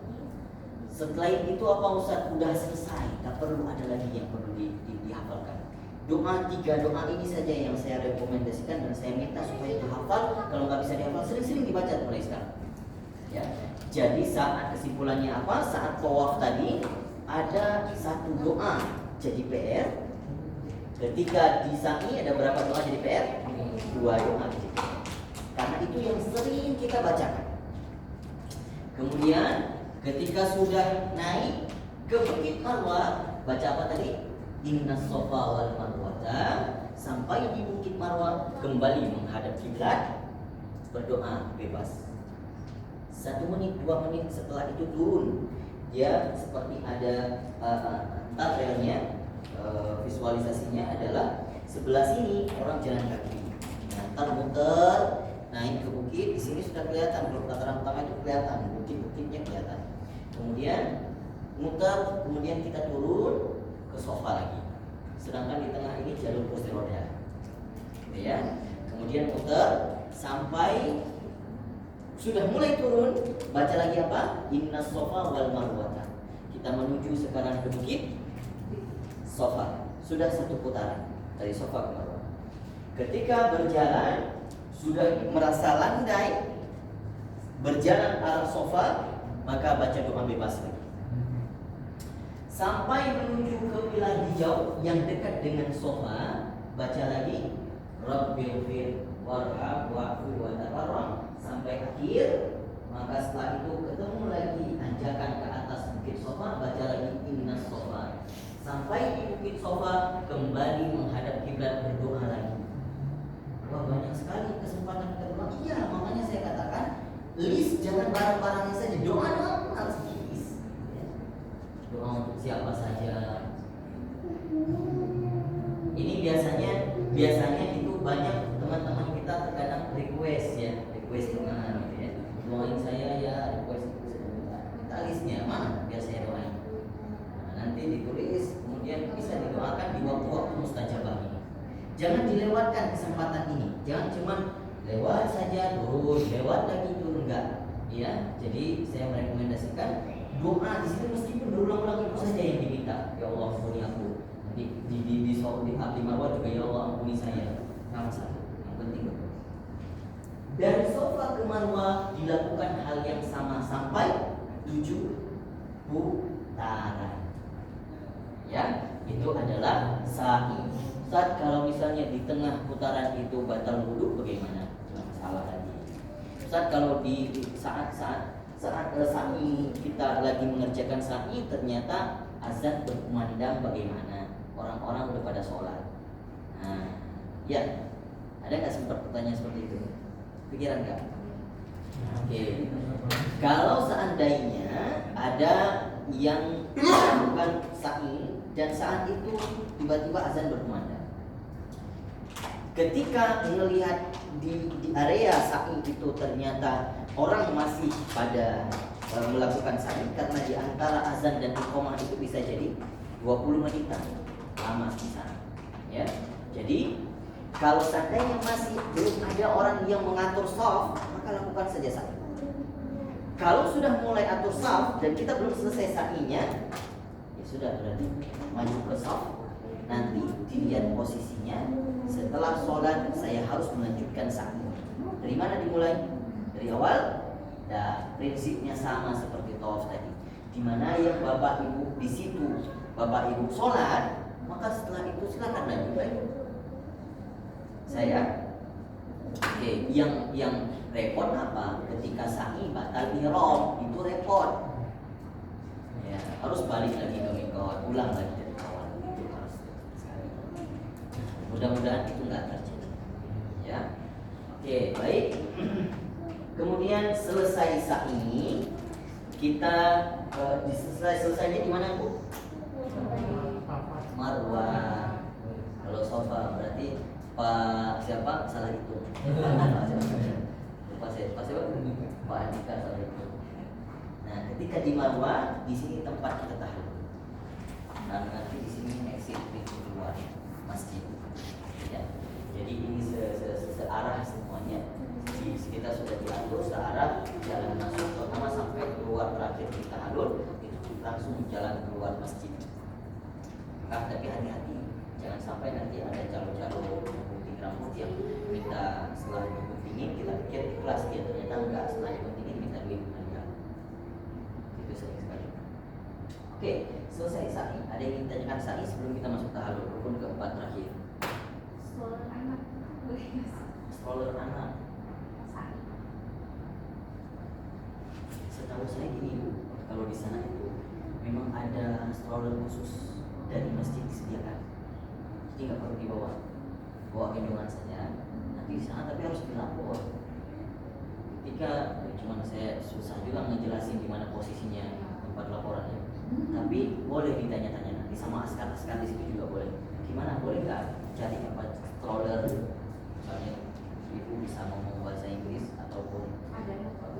Setelah itu apa Ustaz? Udah selesai, tak perlu ada lagi yang perlu dihafalkan. Doa 3 doa ini saja yang saya rekomendasikan dan saya minta supaya dihafal. Kalau nggak bisa dihafal, sering-sering dibaca mulai sekarang. Ya. Jadi saat kesimpulannya apa? Saat tawaf tadi ada 1 doa jadi PR. Ketika di sa'i ada berapa doa jadi PR? 2 doa jadi PR. Karena itu yang sering kita bacakan. Kemudian ketika sudah naik ke Bukit Marwah, baca apa tadi? Innas Safa wal Marwata. Sampai di Bukit Marwah kembali menghadap kiblat, berdoa bebas. 1 menit, 2 menit setelah itu turun. Dia seperti ada tabelnya. Visualisasinya adalah sebelah sini orang jalan kaki. Nah, ntar muter naik ke bukit, di sini sudah kelihatan, kalau dataran pertama itu kelihatan, bukit-bukitnya kelihatan. Kemudian muter, kemudian kita turun ke Safa lagi. Sedangkan di tengah ini jalur kursi roda. Ya. Kemudian muter sampai sudah mulai turun, baca lagi apa? Innas Safa wal Marwata. Kita menuju sekarang ke Bukit Safa. Sudah 1 putaran dari Safa ke Marwah. Ketika berjalan sudah merasa landai, berjalan arah Safa, maka baca doa bebas lagi. Sampai menuju ke pilar hijau yang dekat dengan Safa, baca lagi Rabbighfir warham wa'fu wa takarram sampai akhir. Maka setelah itu ketemu lagi tanjakan ke atas Bukit Safa, baca lagi Innas Safa. Sampai di Bukit Safa kembali menghadap kiblat, berdoa lagi. Wah, banyak sekali kesempatan kita berdoa. Iya, makanya saya katakan list jangan barang-barangnya saja, doa pun harus diisi. Doa untuk siapa saja. Ini biasanya itu banyak teman-teman kita terkadang request ya, request doa gitu ya. Doain saya ya, request itu saya minta listnya mana biar saya doain. Nanti ditulis, kemudian bisa didoakan di waktu-waktu mustajabah ini. Jangan dilewatkan kesempatan ini. Jangan cuma lewat saja turun, lewat lagi turun, enggak. Ya, jadi saya merekomendasikan doa di situ meskipun berulang-ulang itu saja yang diminta. Ya Allah, ampuni aku. Di Marwah juga ya Allah ampuni saya. Nama satu. Yang penting berdoa. Dari Safa ke Marwah dilakukan hal yang sama sampai 7 putaran. Ya, itu adalah sa'i. Saat kalau misalnya di tengah putaran itu batal wudu bagaimana? Tidak masalah lagi. Saat kalau di saat sa'i kita lagi mengerjakan sa'i ternyata azan berkumandang bagaimana? Orang-orang udah pada sholat. Nah, ya, ada nggak sempat pertanyaan seperti itu? Pikiran nggak? Oke. Kalau seandainya ada yang melakukan sa'i dan saat itu tiba-tiba azan berkumandang, ketika melihat di area sa'i itu ternyata orang masih pada melakukan sa'i, karena di antara azan dan iqamah itu bisa jadi 20 menitan lama di sana. Ya, jadi kalau seandainya masih belum ada orang yang mengatur shaf, maka lakukan saja sa'i. Kalau sudah mulai atur shaf dan kita belum selesai sa'inya, ya sudah berarti maju ke shaf. Nanti dilihat posisinya. Setelah sholat saya harus melanjutkan sa'i. Dari mana dimulai? Dari awal. Nah, prinsipnya sama seperti tawaf tadi. Di mana yang bapak ibu di situ bapak ibu sholat, maka setelah itu silakan lanjut lagi. Saya, oke, yang repot apa? Ketika sa'i batal ihram, itu repot. Ya, harus balik lagi ke mikot, ulang lagi dari awal. Itu harus sekali. Mudah-mudahan itu nggak terjadi. Ya, oke, baik. Kemudian selesai sa'i, kita selesainya di mana, Bu? Marwah. Kalau Safa berarti Pak siapa salah itu? Lupa siapa? Pak Andika salah itu. Nah, ketika di Marwah, di sini tempat kita tahallul. Nah, nanti di sini exit pintu keluar masjid. Ya. Jadi ini searah semuanya. Jadi kita sudah diatur searah jalan masuk pertama sampai keluar terakhir di tahallul itu langsung jalan keluar masjid. Tapi hati-hati, jangan sampai nanti ada calon-calon gunting rambut yang minta setelah diguntingin kita pikir ikhlas, dia ternyata enggak, setelah diguntingin minta duit kembalian. Itu sering sekali. Oke, selesai sa'i. Ada yang ingin tanyakan sa'i sebelum kita masuk tahallul rukun keempat terakhir? Stroller anak. Stroller anak. Setahu saya gini Bu, kalau di sana itu memang ada stroller khusus dari masjid disediakan. Jadi nggak perlu bawa gendongan saja. Nanti di sana tapi harus dilapor. Ketika cuman saya susah juga ngejelasin di mana posisinya tempat laporannya. Tapi boleh ditanya-tanya nanti sama askar-askar di situ juga boleh. Gimana, boleh nggak cari apa stroller? Misalnya ibu bisa ngomong bahasa Inggris ataupun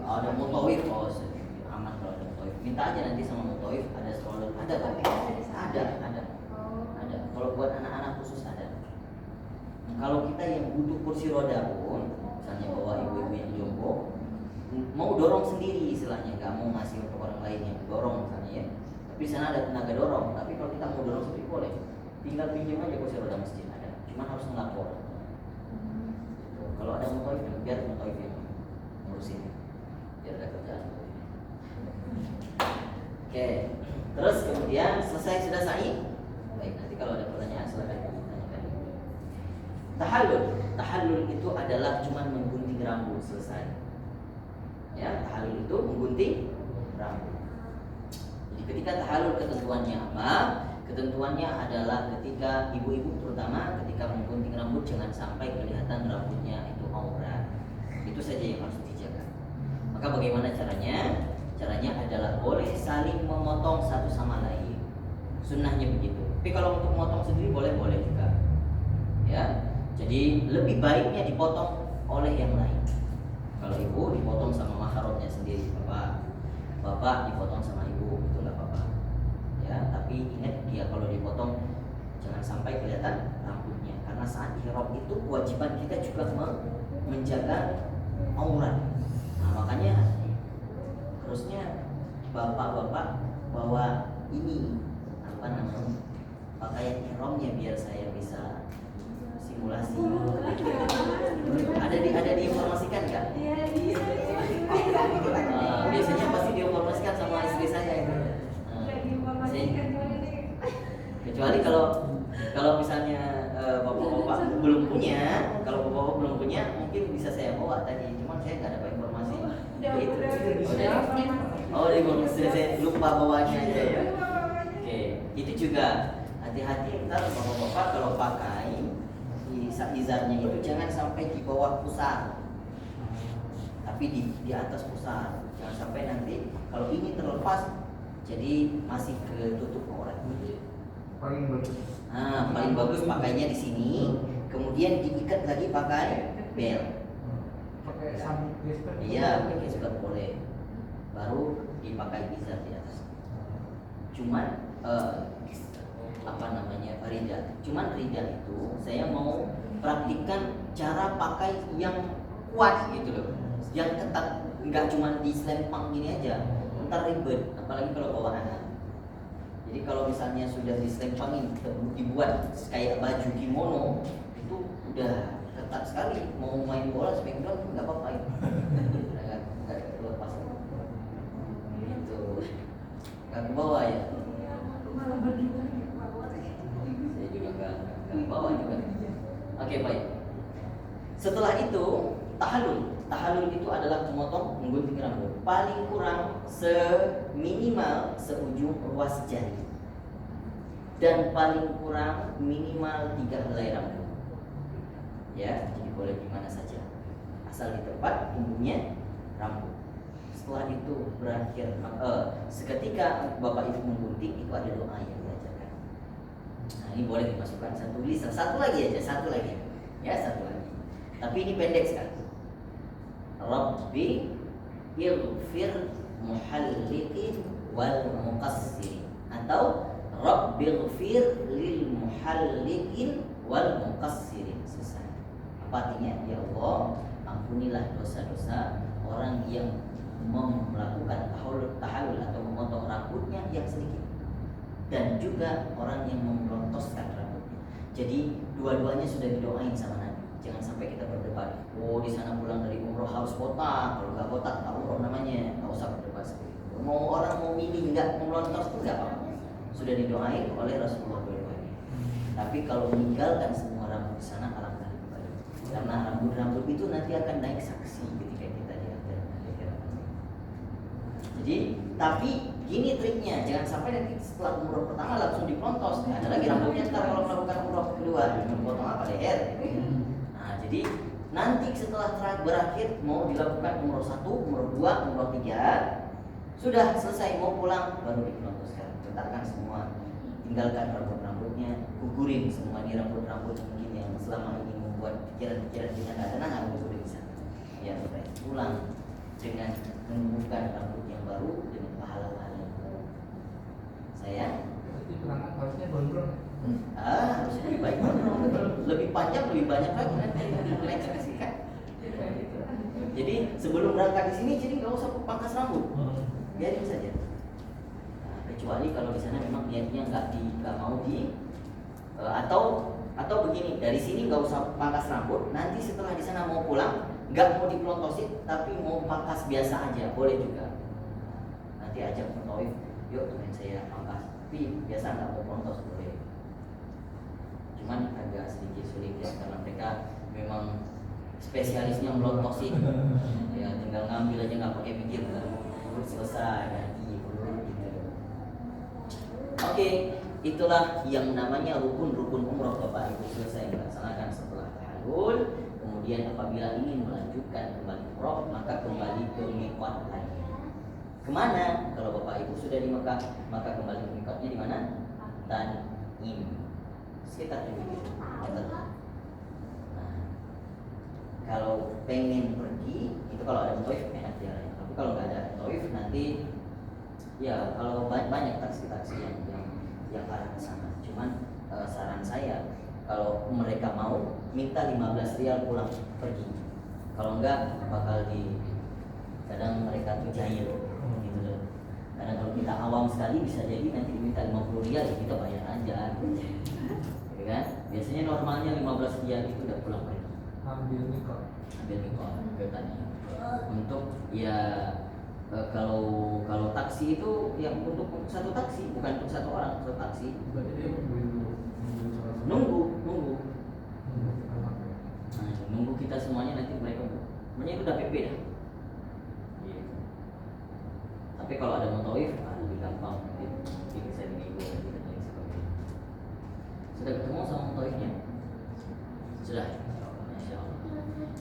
ada mutawif, aman kalau ada mutawif. Minta aja nanti sama mutawif ada stroller, ada kok. Ada. Kalau buat anak-anak khusus ada. Kalau kita yang butuh kursi roda pun, misalnya bawa ibu-ibu yang jongkok, mau dorong sendiri istilahnya, nggak mau ngasih untuk orang lain yang dorong misalnya ya. Tapi di sana ada tenaga dorong. Tapi kalau kita mau dorong sendiri boleh. Tinggal pinjam aja kursi roda masjid ada. Cuma harus ngelapor. Kalau ada mutawif, biar mutawif yang ngurusin, biar ada kerjaan. Oke, terus kemudian selesai sudah sa'i. Baik, nanti kalau ada pertanyaan silakan ditanyakan. Tahallul itu adalah cuma menggunting rambut, selesai. Ya, tahallul itu menggunting rambut. Jadi ketika tahallul ketentuannya apa? Ketentuannya adalah ketika ibu-ibu terutama ketika menggunting rambut jangan sampai kelihatan rambutnya itu aurat. Itu saja yang harus dijaga. Maka bagaimana caranya? Caranya adalah boleh saling memotong satu sama lain. Sunnahnya begitu. Tapi kalau untuk memotong sendiri boleh juga. Ya. Jadi lebih baiknya dipotong oleh yang lain. Kalau ibu dipotong sama mahramnya sendiri, bapak dipotong sama ibu, itu nggak apa-apa. Ya, tapi ingat dia kalau dipotong jangan sampai kelihatan rambutnya, karena saat ihram itu kewajiban kita juga menjaga aurat. Nah, makanya harusnya bapak-bapak bawa ini pakaian ihramnya biar saya bisa simulasi. Ada diinformasikan nggak? Iya, iya. Biasanya pasti diinformasikan sama istri saya itu. Udah diinformasikan cuman ini. Kecuali kalau misalnya bapak-bapak belum punya, kalau bapak-bapak belum punya mungkin bisa saya bawa tadi, cuman saya nggak dapat informasi. Oh, saya lupa bawanya aja ya. Oke, itu juga hati-hati ntar bapak-bapak kalau pakai izarnya itu jangan sampai di bawah pusar, tapi di atas pusar. Jangan sampai nanti kalau ini terlepas jadi masih ketutup aurat. Paling bagus. Nah, paling bagus pakainya di sini, kemudian diikat lagi pakai bel. Pakai sabuk gesper. Iya, pakai gesper boleh. Baru dipakai izar di atas. Cuman apa namanya rida. Cuman rida itu saya mau praktikkan cara pakai yang kuat gitu loh, yang ketat, nggak cuma di selempang gini aja, ntar ribet, apalagi kalau bawa anak. Jadi kalau misalnya sudah diselempangin, dibuat kayak baju kimono, itu udah ketat sekali. Mau main bola smackdown nggak apa-apa itu, nggak lepas. Gitu, nggak ke bawah ya. Malah berdua. Saya juga nggak bawa juga. Oke, baik. Setelah itu tahalul itu adalah memotong menggunting rambut paling kurang seminimal seujung ruas jari dan paling kurang minimal 3 helai rambut. Ya, jadi boleh di mana saja asal di tempat tumbuhnya rambut. Setelah itu berakhir seketika bapak itu menggunting itu ada doa yang diajarkan. Nah, ini boleh dimasukkan satu tulisan, satu lagi ya, satu lagi. Tapi ini pendek sekali. Rabbi ighfir muhalliqin wal muqassirin, atau Rabbi ighfir lil muhalliqin wal muqassirin. Selesai. Apa artinya? Ya Allah, ampunilah dosa-dosa orang yang melakukan tahallul atau memotong rambutnya yang sedikit, dan juga orang yang memelontoskan rambutnya. Jadi dua-duanya sudah didoain sama Nabi. Jangan sampai kita berdebat. Oh, di sana pulang dari umroh harus botak, kalau nggak botak tak umroh namanya. Nggak usah berdebat seperti itu. Mau orang mau milih nggak melontos itu nggak apa-apa. Sudah didoain oleh Rasulullah SAW. Tapi kalau meninggalkan semua rambut di sana alangkah lebih baik. Karena rambut-rambut itu nanti akan naik saksi ketika kita di akhirat. Jadi, tapi gini triknya, jangan sampai nanti setelah umroh pertama langsung dipelontos. Ada lagi rambutnya ntar kalau melakukan umroh kedua, potong apa leher. Nah, jadi nanti setelah berakhir mau dilakukan umroh 1, umroh 2, umroh 3, sudah selesai mau pulang baru dipelontos. Letakkan semua, tinggalkan rambut-rambutnya, gugurin semua di rambut-rambut mungkin yang selama ini membuat pikiran-pikiran kita nggak tenang, harus gugurin di sana. Ya, supaya pulang dengan menumbuhkan rambut yang baru dengan pahala-pahala yang baru. Saya Berarti berangkat harusnya gondrong. harusnya lebih baik gondrong, lebih panjang, lebih banyak lagi nanti dileksasikan. Jadi sebelum berangkat di sini, jadi nggak usah pangkas rambut, biarin saja. Kecuali kalau di sana memang niatnya nggak mau atau begini, dari sini nggak usah pangkas rambut, nanti setelah di sana mau pulang nggak mau dipelontosin tapi mau pangkas biasa aja boleh juga. Nanti ajak mutawif, yuk temen saya pangkas, tapi biasa nggak mau pelontos boleh. Cuman agak sedikit sulit ya, karena mereka memang spesialisnya melontosin. Ya tinggal ngambil aja nggak pakai mikir, selesai ganti gitu. Oke, itulah yang namanya rukun-rukun umroh Bapak Ibu selesai dilaksanakan setelah tahallul. Kemudian apabila ingin melanjutkan kembali umroh, maka kembali ke miqat lagi. Kemana? Kalau Bapak Ibu sudah di Mekah, maka kembali ke miqatnya di mana? Tanim. Sekitar 7 km. Nah, kalau pengen pergi, itu kalau ada taif enak jalan. Tapi kalau nggak ada taif nanti ya kalau banyak taksi-taksi yang arah ke sana. Cuman saran saya kalau mereka mau minta 15 rial pulang pergi. Kalau enggak bakal kadang mereka tuh jahil gitu loh. Kadang kalau kita awam sekali bisa jadi nanti diminta 50 rial ya kita bayar aja. Gitu kan? biasanya normalnya 15 riyal itu udah pulang mereka. Ambil nikah. Ambil nikah bertanya. Untuk ya kalau taksi itu yang untuk satu taksi, bukan untuk satu orang, satu taksi. Berarti dia Nunggu. anak. Nah, nunggu kita semuanya nanti mereka semuanya itu udah PP dah. Iya. Tapi kalau ada mutawif lebih gampang, mungkin bisa diminggu dan lain sebagainya. Sudah ketemu sama mutawifnya? Sudah. Masya Allah.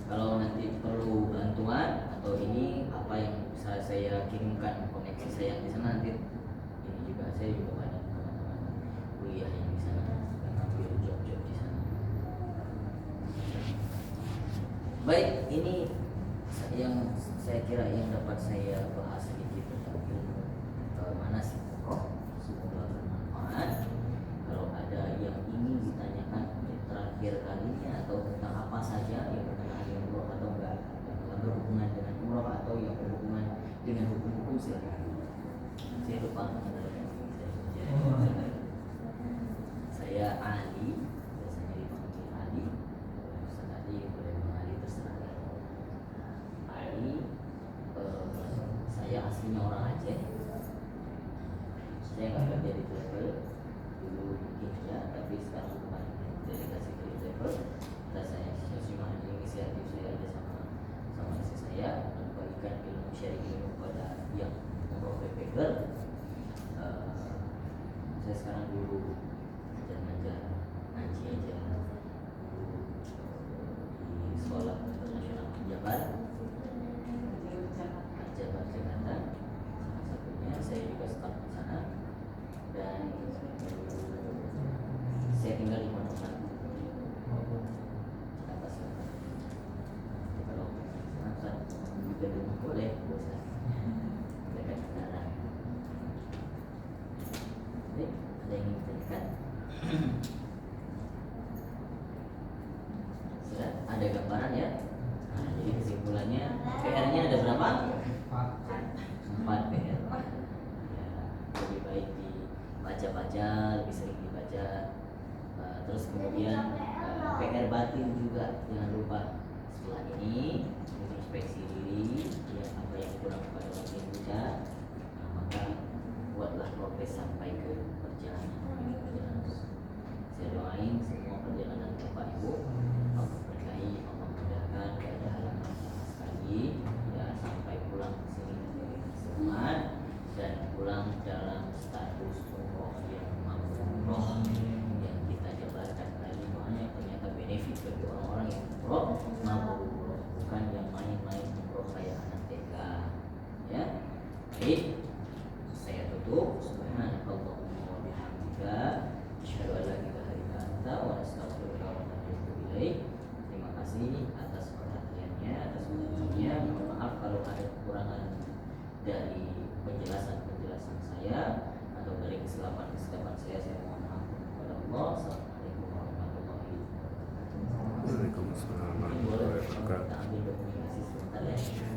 Kalau nanti perlu bantuan atau ini apa yang bisa saya kirimkan koneksi saya di sana nanti ini juga saya juga banyak teman-teman kuliah yang di sana dan ambil job-job di sana. Baik, ini yang saya kira yang dapat saya bahas sedikit tentang ilmu manasik umroh. Semoga bermanfaat. Kalau ada yang ingin ditanyakan terakhir kalinya atau tentang apa saja yang berkenaan dengan umroh atau enggak yang berhubungan dengan umroh atau yang berhubungan dengan hukum-hukum, silakan. Saya lupa mengenalkan diri saya. Saya Ali, biasanya dipanggil Ali. Ustaz Ali boleh Bang Ali terserah. Ali, saya aslinya orang Aceh. Saya nggak kerja di travel dulu mungkin ya, tapi sekarang bukan delegasi di travel. Dan saya cuma inisiatif saya ada sama istri saya membagikan ilmu sharing ilmu kepada yang umroh backpacker. Saya sekarang dulu ngajar ngaji aja dulu di sekolah internasional Jabar Jakarta. Salah satunya saya juga staf di sana dan saya tinggal di Pondok Labu, Jakarta Selatan. Kalau nanti di rumah boleh, bisa dekat kendaraan. Baik, ada yang ingin ditanyakan? Sudah ada gambaran ya? Nah, jadi kesimpulannya PR-nya ada berapa? 4 PR. Ya, lebih baik dibaca-baca, lebih sering dibaca. Terus kemudian PR batin juga, jangan lupa setelah ini introspeksi diri, ya apa yang kurang pada waktu yang baca, maka buatlah progres sampai ke perjalanan. Saya doain semua perjalanan Bapak Ibu Allah berkahi, Allah mudahkan, gak ada halangan sama sekali ya, sampai pulang ke sini selamat dan pulang dalam status umroh yang mabrur, yang kita jabarkan tadi banyak ternyata benefit bagi orang-orang yang umroh mabrur, bukan yang main-main umroh kayak anak TK ya. Baik, saya tutup. Subhanallahumma wa bihamdika, asyhadu an la ilaha illa anta wa astaghfiruka wa atubu ilaik. Terima kasih atas perhatiannya, atas perhatiannya. Mohon maaf kalau ada kekurangan dari penjelasan saya atau dari kesilapan saya. Saya mohon maaf kepada Allah. Assalamualaikum warahmatullahi wabarakatuh. Waalaikumsalam warahmatullahi wabarakatuh. Kita ambil dokumentasi sebentar ya.